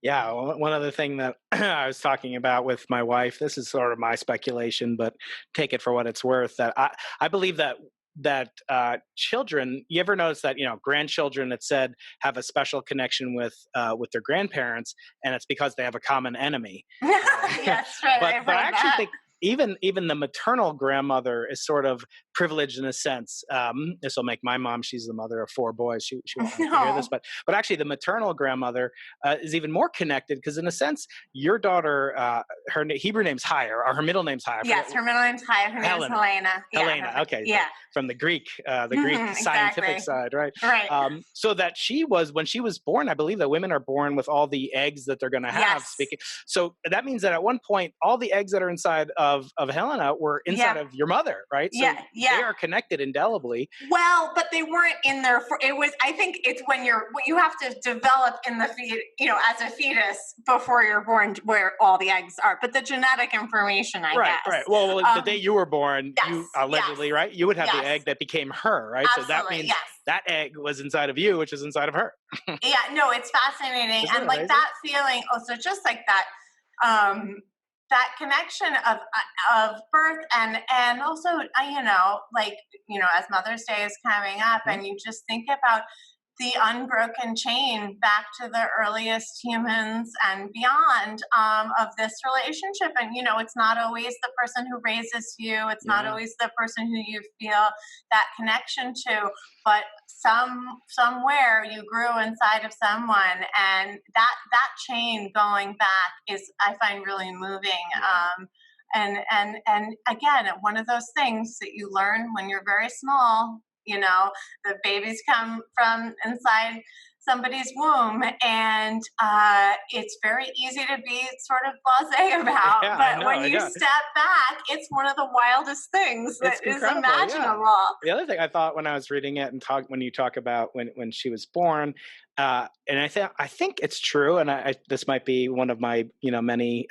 Yeah, one other thing that I was talking about with my wife, this is sort of my speculation, but take it for what it's worth, that I believe that children, you ever notice that grandchildren, it said, have a special connection with their grandparents, and it's because they have a common enemy. Yes, right. But I actually think even the maternal grandmother is sort of privileged in a sense. This will make my mom, she's the mother of 4 boys. She won't like to hear this, but actually the maternal grandmother is even more connected, because in a sense, your daughter, her Hebrew name's Haya, or her middle name's Haya. Yes, her middle name's Haya. Her name's Helena. Helena. Okay. Yeah. From the Greek scientific side, right? Right. So that when she was born, I believe that women are born with all the eggs that they're going to have. Yes. So that means that at one point, all the eggs that are inside of Helena were inside of your mother, right? So they are connected indelibly. Well, but they weren't in there for, it was, I think it's when you have to develop in the as a fetus before you're born, where all the eggs are, but the genetic information, I guess. Right. Well, the day you were born, you allegedly, right? You would have the egg that became her, right? Absolutely, so that means that egg was inside of you, which is inside of her. No, it's fascinating. Isn't and it like amazing? that feeling, also just like that, that connection of birth and also, as Mother's Day is coming up, and you just think about the unbroken chain back to the earliest humans and beyond of this relationship. And, it's not always the person who raises you. It's not always the person who you feel that connection to, but somewhere you grew inside of someone, and that chain going back is, I find, really moving. And again, one of those things that you learn when you're very small. The babies come from inside somebody's womb, and it's very easy to be sort of blasé about. But when you step back, it's one of the wildest things that is imaginable. The other thing I thought when I was reading it and when you talk about when she was born, and I think it's true, and this might be one of my many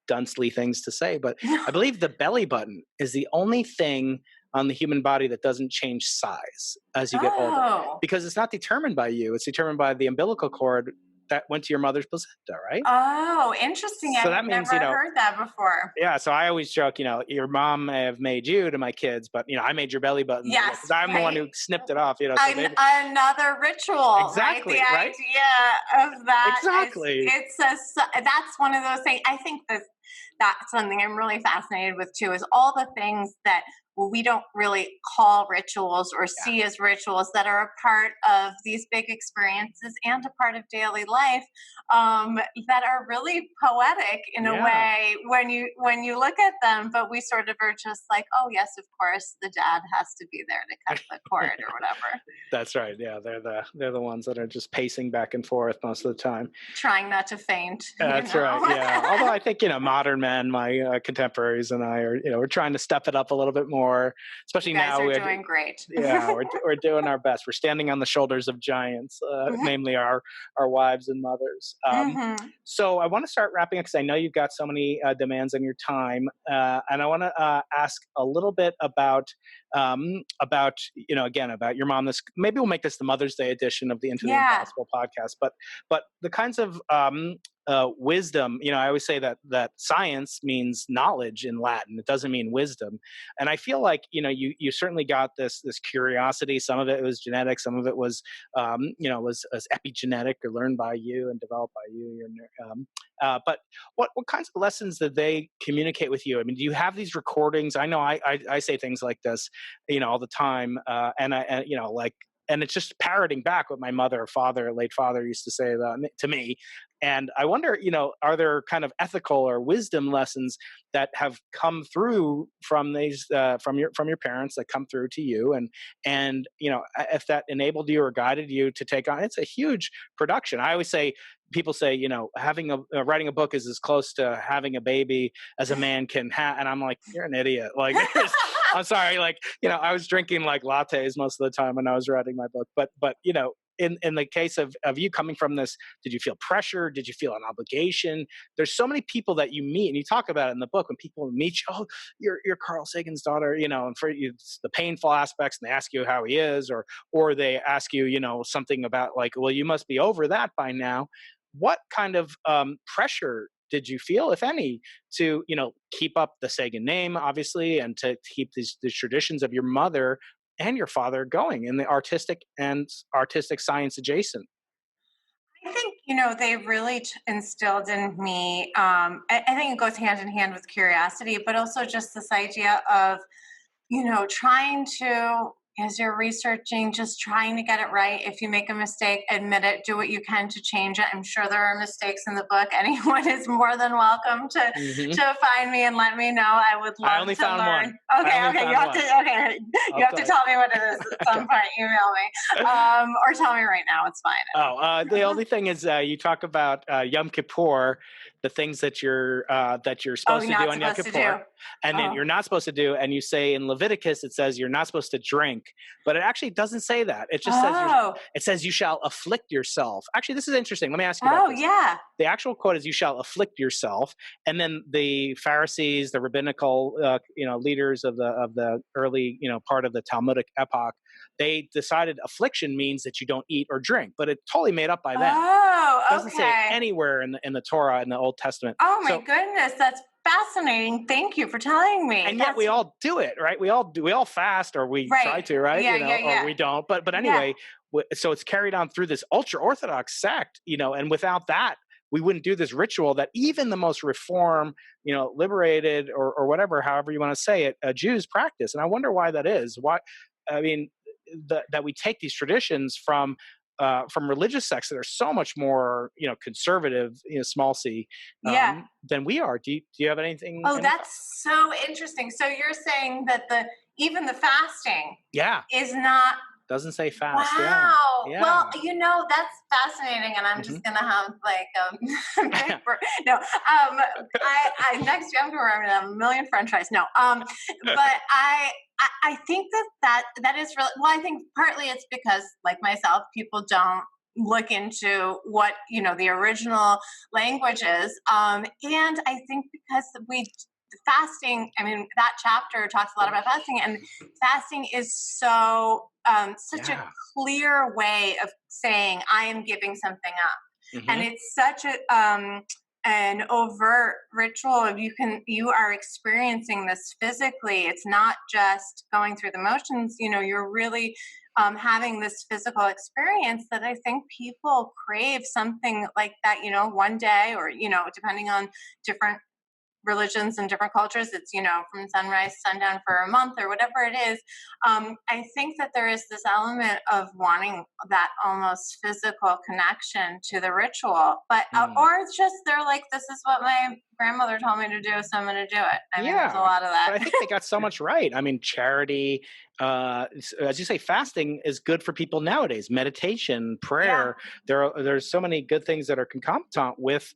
dunce-ly things to say, but I believe the belly button is the only thing on the human body that doesn't change size as you get older, because it's not determined by you; it's determined by the umbilical cord that went to your mother's placenta, right? Oh, interesting! So I've never heard that before. Yeah, so I always joke, your mom may have made you to my kids, but I made your belly button. Yes, because I'm the one who snipped it off. So another ritual, exactly, right? The idea of that, exactly. That's one of those things. I think that's something I'm really fascinated with too. Is all the things that we don't really call rituals or see as rituals that are a part of these big experiences and a part of daily life, that are really poetic in a way when you look at them, but we sort of are just like, oh yes, of course the dad has to be there to cut the cord or whatever. That's right. Yeah, they're the ones that are just pacing back and forth most of the time, trying not to faint. That's right. Yeah. Although I think modern men, my contemporaries and I are we're trying to step it up a little bit more, especially now. We're doing great. Yeah, we're doing our best. We're standing on the shoulders of giants, namely our wives and mothers. So I want to start wrapping up because I know you've got so many demands on your time, and I want to ask a little bit about again about your mom. Maybe we'll make this the Mother's Day edition of the Into the Impossible podcast. But the kinds of wisdom, I always say that science means knowledge in Latin. It doesn't mean wisdom. And I feel like, you certainly got this curiosity. Some of it was genetic. Some of it was, was epigenetic or learned by you and developed by you. But what kinds of lessons did they communicate with you? I mean, do you have these recordings? I know I say things like this, all the time. And it's just parroting back what my late father used to say to me. And I wonder, are there kind of ethical or wisdom lessons that have come through from these, from your parents that come through to you? And if that enabled you or guided you to take on, it's a huge production. I always say, people say, writing a book is as close to having a baby as a man can have. And I'm like, you're an idiot. Like, I'm sorry. Like, I was drinking like lattes most of the time when I was writing my book, but in the case of you coming from this, did you feel pressure? Did you feel an obligation? There's so many people that you meet, and you talk about it in the book, when people meet you, oh, you're Carl Sagan's daughter, and for you, it's the painful aspects, and they ask you how he is, or they ask you, something about like, well, you must be over that by now. What kind of pressure did you feel, if any, to keep up the Sagan name, obviously, and to keep these traditions of your mother and your father going in the artistic science adjacent? I think, they really instilled in me, I think it goes hand in hand with curiosity, but also just this idea of, trying to, as you're researching, just trying to get it right. If you make a mistake, admit it, do what you can to change it. I'm sure there are mistakes in the book. Anyone is more than welcome to find me and let me know. I would love to learn. I only found one. Okay. You have to tell me what it is at some point. Email me. Or tell me right now. It's fine. The only thing is, you talk about Yom Kippur, the things that you're supposed to do not on Yom supposed to Kippur, do. and then Oh. you're not supposed to do. And you say in Leviticus it says you're not supposed to drink, but it actually doesn't say that. It just says it says you shall afflict yourself. Actually, this is interesting. Let me ask you about this. Yeah. The actual quote is "you shall afflict yourself," and then the Pharisees, the rabbinical leaders of the early part of the Talmudic epoch, they decided affliction means that you don't eat or drink, but it's totally made up by them. Oh, It doesn't say okay. anywhere in the Torah in the Old Testament. Oh my goodness, that's fascinating. Thank you for telling me. And yet we all do it, right? We all fast, or we try to, right? Yeah. Or we don't. But anyway, so it's carried on through this ultra Orthodox sect, and without that, we wouldn't do this ritual that even the most reform, liberated or whatever, however you want to say it, Jews practice. And I wonder why that is. Why? I mean, that we take these traditions from religious sects that are so much more, conservative, small c, than we are. Do you have anything? Oh, that's so interesting. So you're saying that even the fasting, is not. Doesn't say fast. Wow. Yeah. Well, that's fascinating, and I'm just gonna have I next year I'm gonna have a million French fries. No, but I think that is really well. I think partly it's because, like myself, people don't look into what the original language is, and I think because fasting, I mean, that chapter talks a lot about fasting, and fasting is so such a clear way of saying I am giving something up, and it's such an overt ritual of you are experiencing this physically. It's not just going through the motions. You're really having this physical experience that I think people crave something like that. One day, or depending on different religions and different cultures, it's from sunrise to sundown for a month or whatever it is. I think that there is this element of wanting that almost physical connection to the ritual, but or it's just they're like, this is what my grandmother told me to do, so I'm going to do it. I mean, there's a lot of that. But I think they got so much right. I mean, charity, as you say, fasting is good for people nowadays. Meditation, prayer. There's so many good things that are concomitant with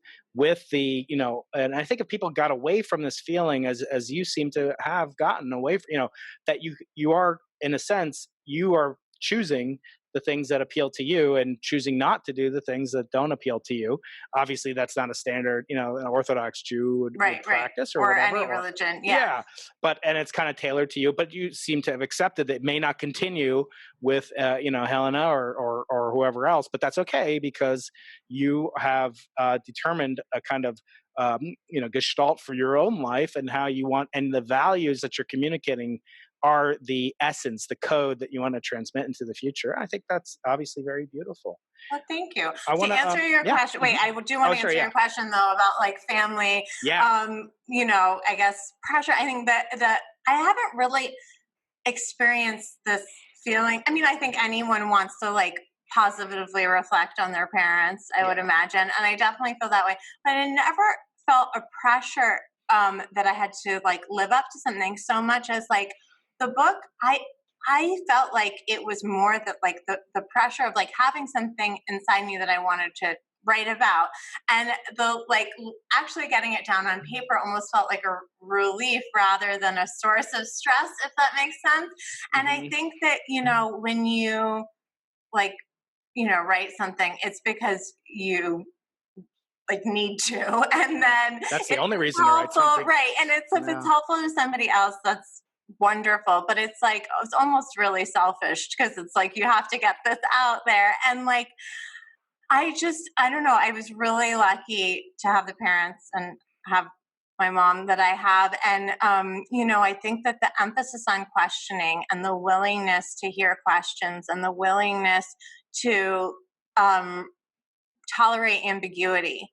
the, and I think if people got away from this feeling, as you seem to have gotten away from, that you are, in a sense, you are choosing the things that appeal to you and choosing not to do the things that don't appeal to you. Obviously, that's not a standard, an Orthodox Jew would practice or whatever. Any religion. And it's kind of tailored to you, but you seem to have accepted that it may not continue with, Helena or whoever else, but that's okay because you have determined a kind of, gestalt for your own life and how you want, and the values that you're communicating are the essence, the code that you want to transmit into the future. I think that's obviously very beautiful. Well, thank you. To answer your question, wait, I do want to answer your question though about like family. I guess pressure. I think that I haven't really experienced this feeling. I mean, I think anyone wants to like positively reflect on their parents, I would imagine, and I definitely feel that way. But I never felt a pressure that I had to like live up to something so much as like. The book, I felt like it was more that like the pressure of like having something inside me that I wanted to write about, and the like actually getting it down on paper almost felt like a relief rather than a source of stress, if that makes sense. And I think that when you like write something, it's because you like need to, and then that's the only reason you write something, right? And if it's helpful to somebody else, that's wonderful, but it's like it's almost really selfish because it's like you have to get this out there. And like I don't know, I was really lucky to have the parents and have my mom that I have, and I think that the emphasis on questioning and the willingness to hear questions and the willingness to tolerate ambiguity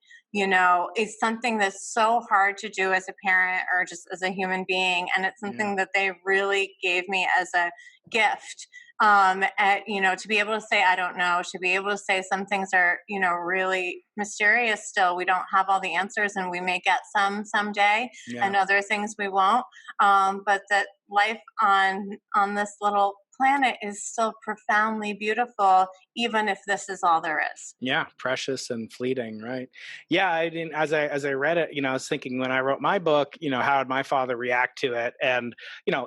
is something that's so hard to do as a parent or just as a human being. And it's something that they really gave me as a gift, to be able to say, I don't know, to be able to say some things are, really mysterious still. We don't have all the answers, and we may get some someday, and other things we won't. But that life on this little planet is still profoundly beautiful, even if this is all there is. Yeah, precious and fleeting, right? Yeah, I didn't. As I read it, I was thinking when I wrote my book, how did my father react to it? And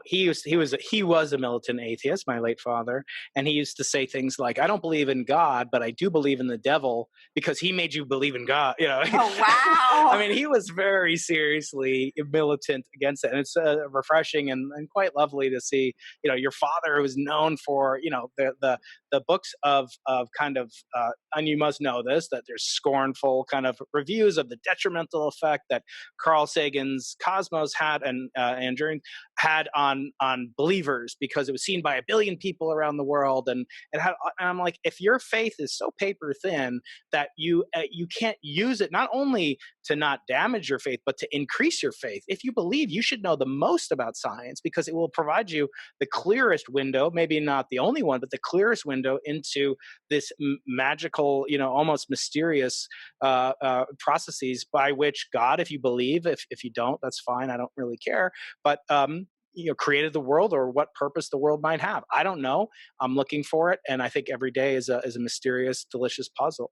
he was a militant atheist, my late father, and he used to say things like, "I don't believe in God, but I do believe in the devil because he made you believe in God." Oh, I wow. mean, he was very seriously militant against it, and it's refreshing and quite lovely to see. Your father, who's known for the books of kind of and you must know this, that there's scornful kind of reviews of the detrimental effect that Carl Sagan's Cosmos had and Druyan had on believers because it was seen by a billion people around the world, and I'm like, if your faith is so paper thin that you can't use it not only to not damage your faith but to increase your faith. If you believe, you should know the most about science because it will provide you the clearest window, maybe not the only one, but the clearest window into this magical, almost mysterious processes by which God, if you believe, if you don't, that's fine. I don't really care. But created the world, or what purpose the world might have. I don't know. I'm looking for it, and I think every day is a mysterious, delicious puzzle.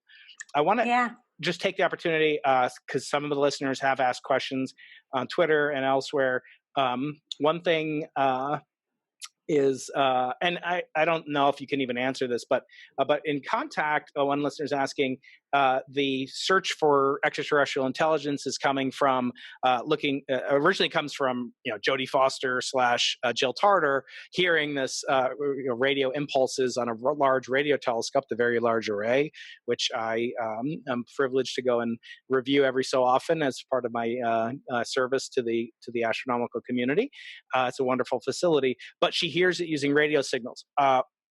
I want to Yeah. just take the opportunity because some of the listeners have asked questions on Twitter and elsewhere. One thing is, and I don't know if you can even answer this, but in Contact, one listener is asking, the search for extraterrestrial intelligence is coming from originally comes from Jodie Foster / Jill Tarter hearing this radio impulses on a large radio telescope, the Very Large Array, which I am privileged to go and review every so often as part of my service to the astronomical community. It's a wonderful facility, but she hears it using radio signals.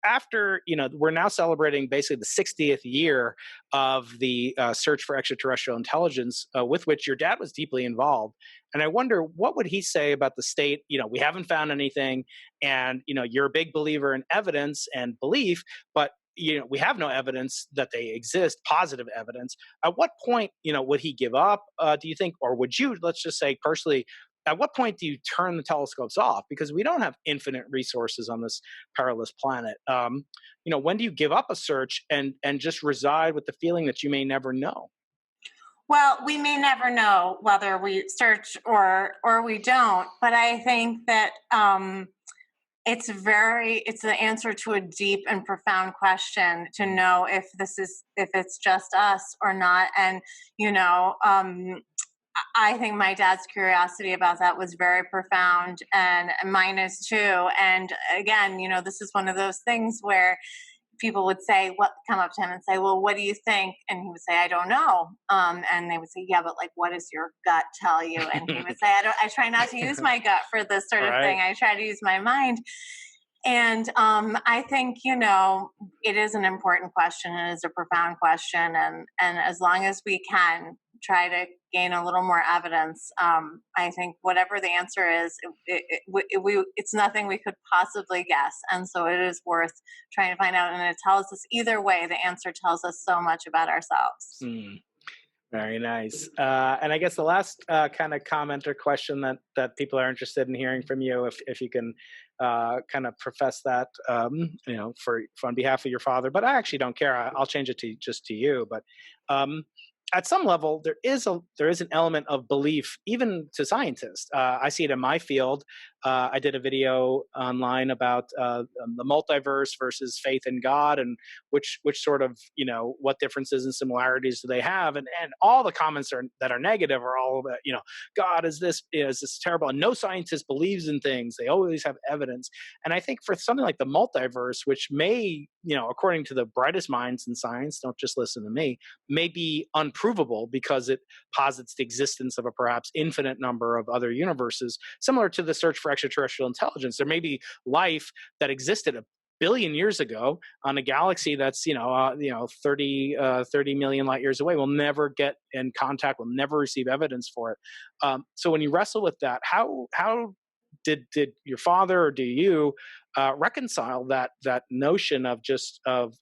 After, we're now celebrating basically the 60th year of the search for extraterrestrial intelligence, with which your dad was deeply involved. And I wonder, what would he say about the state? We haven't found anything, and you're a big believer in evidence and belief, but we have no evidence that they exist, positive evidence. At what point, would he give up? Do you think, or would you? Let's just say personally, at what point do you turn the telescopes off? Because we don't have infinite resources on this perilous planet. When do you give up a search and just reside with the feeling that you may never know? Well, we may never know whether we search or we don't, but I think that it's the answer to a deep and profound question to know if it's just us or not. And I think my dad's curiosity about that was very profound, and mine is too. And again, this is one of those things where people would come up to him and say, "Well, what do you think?" And he would say, "I don't know." And they would say, "Yeah, but what does your gut tell you?" And he would say, I try not to use my gut for this sort of thing. I try to use my mind." And I think, it is an important question, and it's a profound question. And as long as we can try to gain a little more evidence, I think whatever the answer is, it's nothing we could possibly guess. And so it is worth trying to find out. And it tells us either way, the answer tells us so much about ourselves. Mm. Very nice. And I guess the last kind of comment or question that people are interested in hearing from you, if you can kind of profess that, for on behalf of your father, but I actually don't care. I'll change it to just to you. But at some level, there is an element of belief, even to scientists. I see it in my field. I did a video online about the multiverse versus faith in God, and which sort of what differences and similarities do they have, and all the comments that are negative are all about God is this terrible, and no scientist believes in things. They always have evidence, and I think for something like the multiverse, which may according to the brightest minds in science, don't just listen to me, may be unprovable because it posits the existence of a perhaps infinite number of other universes, similar to the search for extraterrestrial intelligence. There may be life that existed a billion years ago on a galaxy that's 30 million light years away. We'll never get in contact. We'll never receive evidence for it. So when you wrestle with that, how did your father, or do you reconcile that notion of just of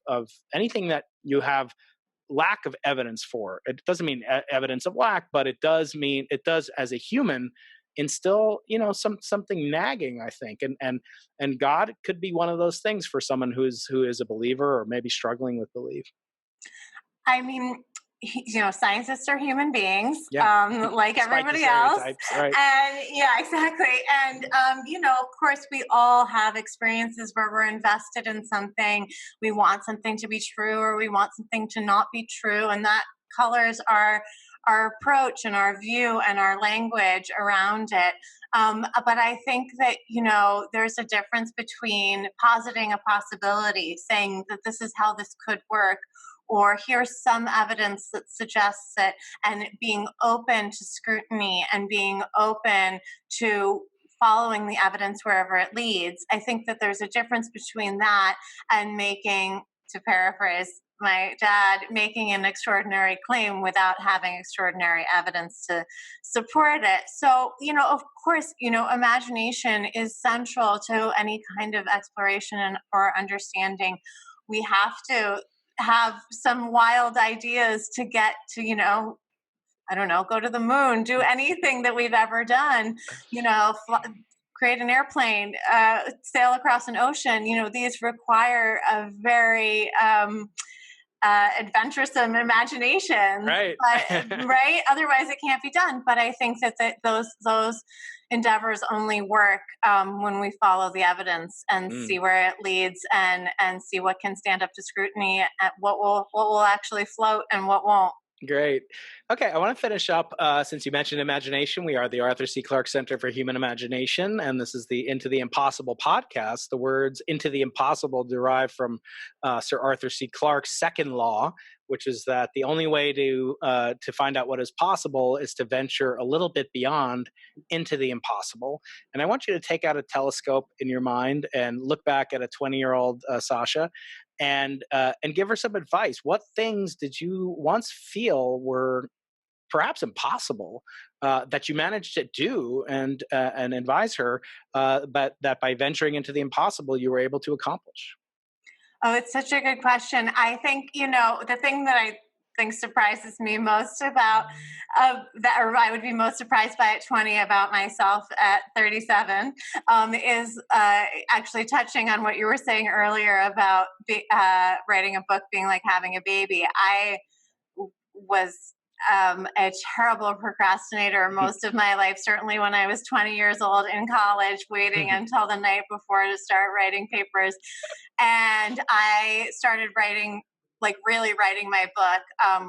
anything that you have lack of evidence for? It doesn't mean evidence of lack, but it does as a human, instill, something nagging, I think. And God could be one of those things for someone who is a believer or maybe struggling with belief. I mean, scientists are human beings, Yeah. like Despite the everybody else. stereotypes, right? And yeah, exactly. And, of course, we all have experiences where we're invested in something. We want something to be true, or we want something to not be true. And that colors our approach and our view and our language around it. But I think that, there's a difference between positing a possibility, saying that this is how this could work, or here's some evidence that suggests it, and being open to scrutiny and being open to following the evidence wherever it leads. I think that there's a difference between that and making, to paraphrase my dad, making an extraordinary claim without having extraordinary evidence to support it. So, of course, imagination is central to any kind of exploration or understanding. We have to have some wild ideas to get to, I don't know, go to the moon, do anything that we've ever done, create an airplane, sail across an ocean. These require a very adventuresome imagination, Right. right? Otherwise, it can't be done. But I think that those endeavors only work when we follow the evidence and see where it leads, and see what can stand up to scrutiny, at what will actually float and what won't. Great. Okay, I want to finish up. Since you mentioned imagination, we are the Arthur C. Clarke Center for Human Imagination, and this is the Into the Impossible podcast. The words "into the impossible" derive from Sir Arthur C. Clarke's second law, which is that the only way to find out what is possible is to venture a little bit beyond into the impossible. And I want you to take out a telescope in your mind and look back at a 20-year-old Sasha, and give her some advice. What things did you once feel were perhaps impossible that you managed to do, and advise her, but that by venturing into the impossible, you were able to accomplish? Oh, it's such a good question. I think, the thing that I think surprises me most about that, or I would be most surprised by at 20 about myself at 37, is actually touching on what you were saying earlier about writing a book being like having a baby. I was a terrible procrastinator most of my life, certainly when I was 20 years old in college, waiting until the night before to start writing papers. And I started really writing my book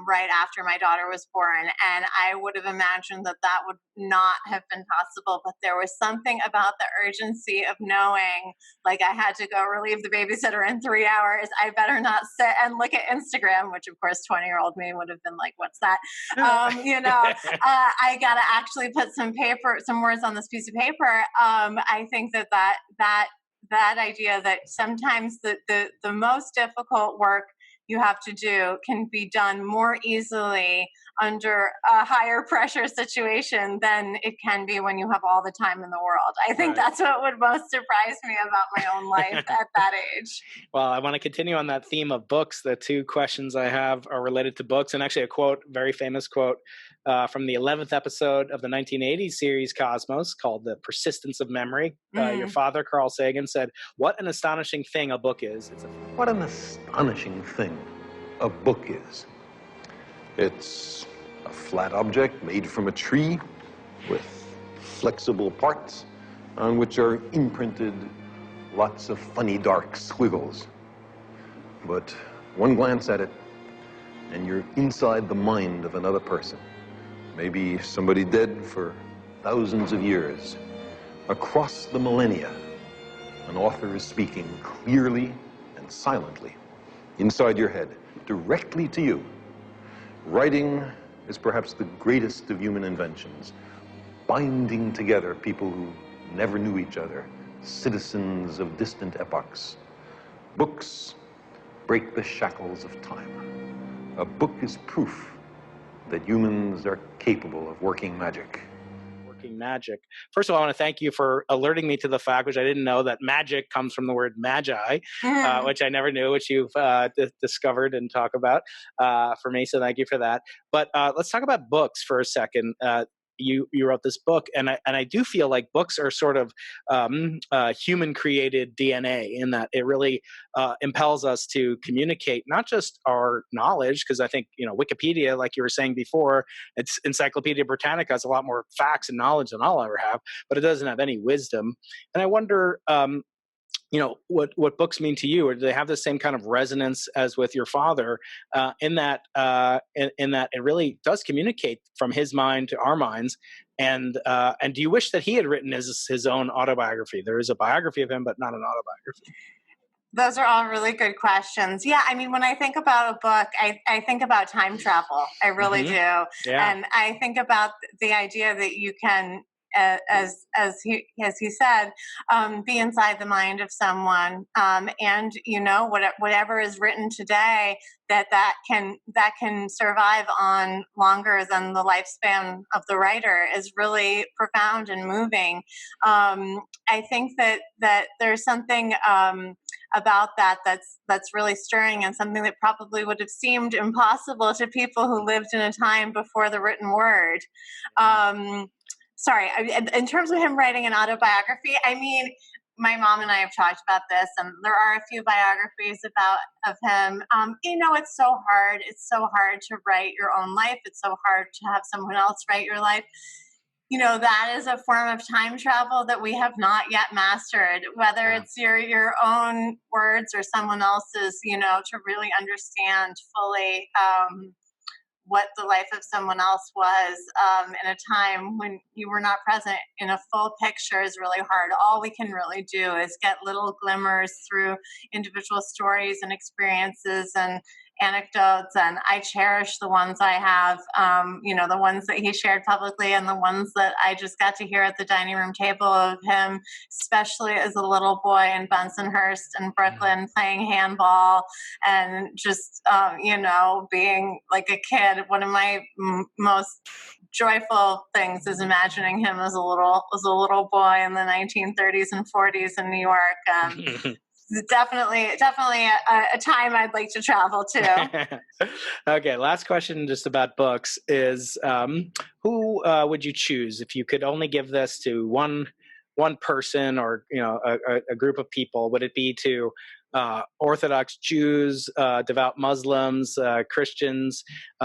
right after my daughter was born. And I would have imagined that would not have been possible. But there was something about the urgency of knowing, like, I had to go relieve the babysitter in 3 hours. I better not sit and look at Instagram, which of course 20-year-old me would have been like, what's that? I got to actually put some words on this piece of paper. I think that idea that sometimes the most difficult work you have to do can be done more easily under a higher pressure situation than it can be when you have all the time in the world. I think that's what would most surprise me about my own life at that age. Well, I want to continue on that theme of books. The two questions I have are related to books, and actually a quote, very famous quote, from the 11th episode of the 1980s series Cosmos, called The Persistence of Memory. Your father, Carl Sagan, said, "What an astonishing thing a book is." What an astonishing thing a book is. It's a flat object made from a tree with flexible parts on which are imprinted lots of funny dark squiggles. But one glance at it and you're inside the mind of another person. Maybe somebody dead for thousands of years. Across the millennia, an author is speaking clearly and silently inside your head, directly to you. Writing is perhaps the greatest of human inventions, binding together people who never knew each other, citizens of distant epochs. Books break the shackles of time. A book is proof that humans are capable of working magic. Magic. First of all, I want to thank you for alerting me to the fact, which I didn't know, that magic comes from the word magi, which I never knew, which you've discovered and talk about for me. So thank you for that. But let's talk about books for a second. you wrote this book, and I do feel like books are sort of human created DNA, in that it really impels us to communicate not just our knowledge, because I think, Wikipedia, like you were saying before, it's Encyclopedia Britannica has a lot more facts and knowledge than I'll ever have, but it doesn't have any wisdom. And I wonder, what books mean to you, or do they have the same kind of resonance as with your father, in that it really does communicate from his mind to our minds? And do you wish that he had written his own autobiography? There is a biography of him, but not an autobiography. Those are all really good questions. Yeah, I mean, when I think about a book, I think about time travel. I really do. Yeah. And I think about the idea that you can, as he said, be inside the mind of someone, and whatever is written today, that can survive on longer than the lifespan of the writer, is really profound and moving. I think that there's something about that's really stirring, and something that probably would have seemed impossible to people who lived in a time before the written word. Sorry, in terms of him writing an autobiography, I mean, my mom and I have talked about this, and there are a few biographies of him. It's so hard. It's so hard to write your own life. It's so hard to have someone else write your life. That is a form of time travel that we have not yet mastered, whether it's your own words or someone else's, to really understand fully what the life of someone else was in a time when you were not present in a full picture is really hard. All we can really do is get little glimmers through individual stories and experiences and anecdotes, and I cherish the ones I have, the ones that he shared publicly, and the ones that I just got to hear at the dining room table of him, especially as a little boy in Bensonhurst in Brooklyn, playing handball and just, being like a kid. One of my most joyful things is imagining him as a little boy in the 1930s and 40s in New York. Definitely a time I'd like to travel to. Okay, last question just about books is, who would you choose if you could only give this to one person, or a group of people? Would it be to Orthodox Jews, devout Muslims, Christians,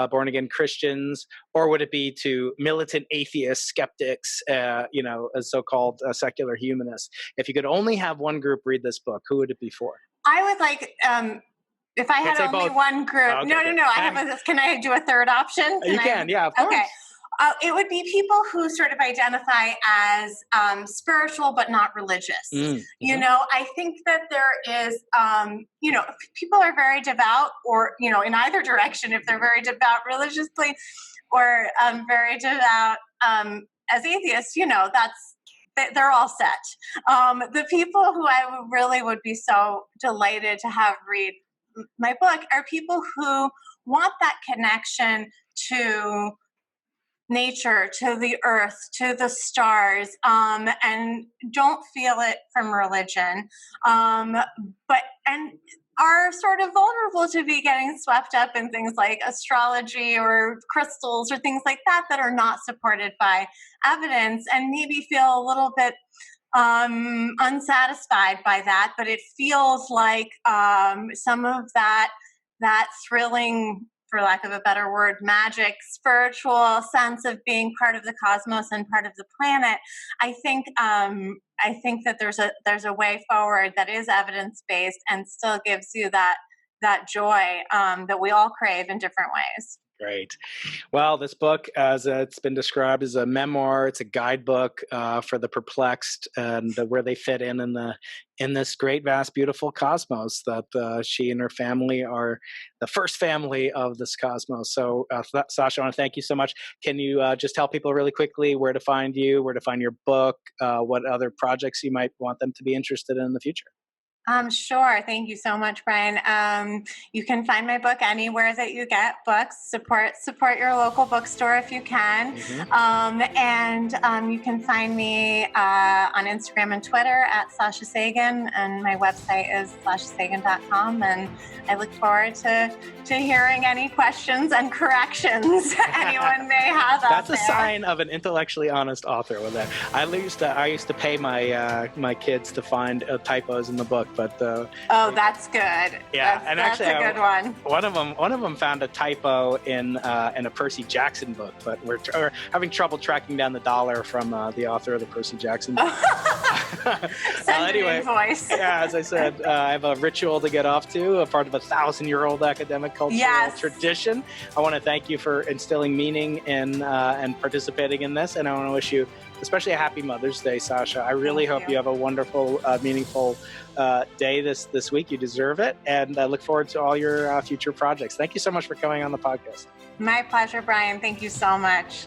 born-again Christians, or would it be to militant atheists, skeptics, so-called secular humanists? If you could only have one group read this book, who would it be for? I would like, if I had only one group. Oh, okay, No. Can I do a third option? You can, yeah, of course. Okay. It would be people who sort of identify as spiritual but not religious. Mm-hmm. I think that there is, people are very devout, or, in either direction, if they're very devout religiously or very devout as atheists, they're all set. The people who I really would be so delighted to have read my book are people who want that connection to nature, to the earth, to the stars, and don't feel it from religion, but are sort of vulnerable to be getting swept up in things like astrology or crystals or things like that are not supported by evidence, and maybe feel a little bit unsatisfied by that. But it feels like some of that thrilling, for lack of a better word, magic, spiritual sense of being part of the cosmos and part of the planet. I think that there's a way forward that is evidence-based and still gives you that joy that we all crave in different ways. Great. Well, this book, as it's been described, is a memoir. It's a guidebook for the perplexed, and where they fit in this great, vast, beautiful cosmos that she and her family are the first family of this cosmos. So, Sasha, I want to thank you so much. Can you just tell people really quickly where to find you, where to find your book, what other projects you might want them to be interested in the future? Sure. Thank you so much, Brian. You can find my book anywhere that you get books. Support your local bookstore if you can. And you can find me on Instagram and Twitter at Sasha Sagan, and my website is sashasagan.com. And I look forward to hearing any questions and corrections anyone may have out That's there. a sign of an intellectually honest author. With that, I used to pay my my kids to find typos in the book. But that's good. Yeah, that's a good one. One of them found a typo in a Percy Jackson book, but we're having trouble tracking down the dollar from the author of the Percy Jackson book. Anyway, voice. Yeah, as I said, I have a ritual to get off to, a part of a 1,000-year-old academic cultural tradition. I want to thank you for instilling meaning in and participating in this, and I want to wish you especially a happy Mother's Day, Sasha. I really hope you have a wonderful, meaningful day this week. You deserve it, and I look forward to all your future projects. Thank you so much for coming on the podcast. My pleasure, Brian. Thank you so much.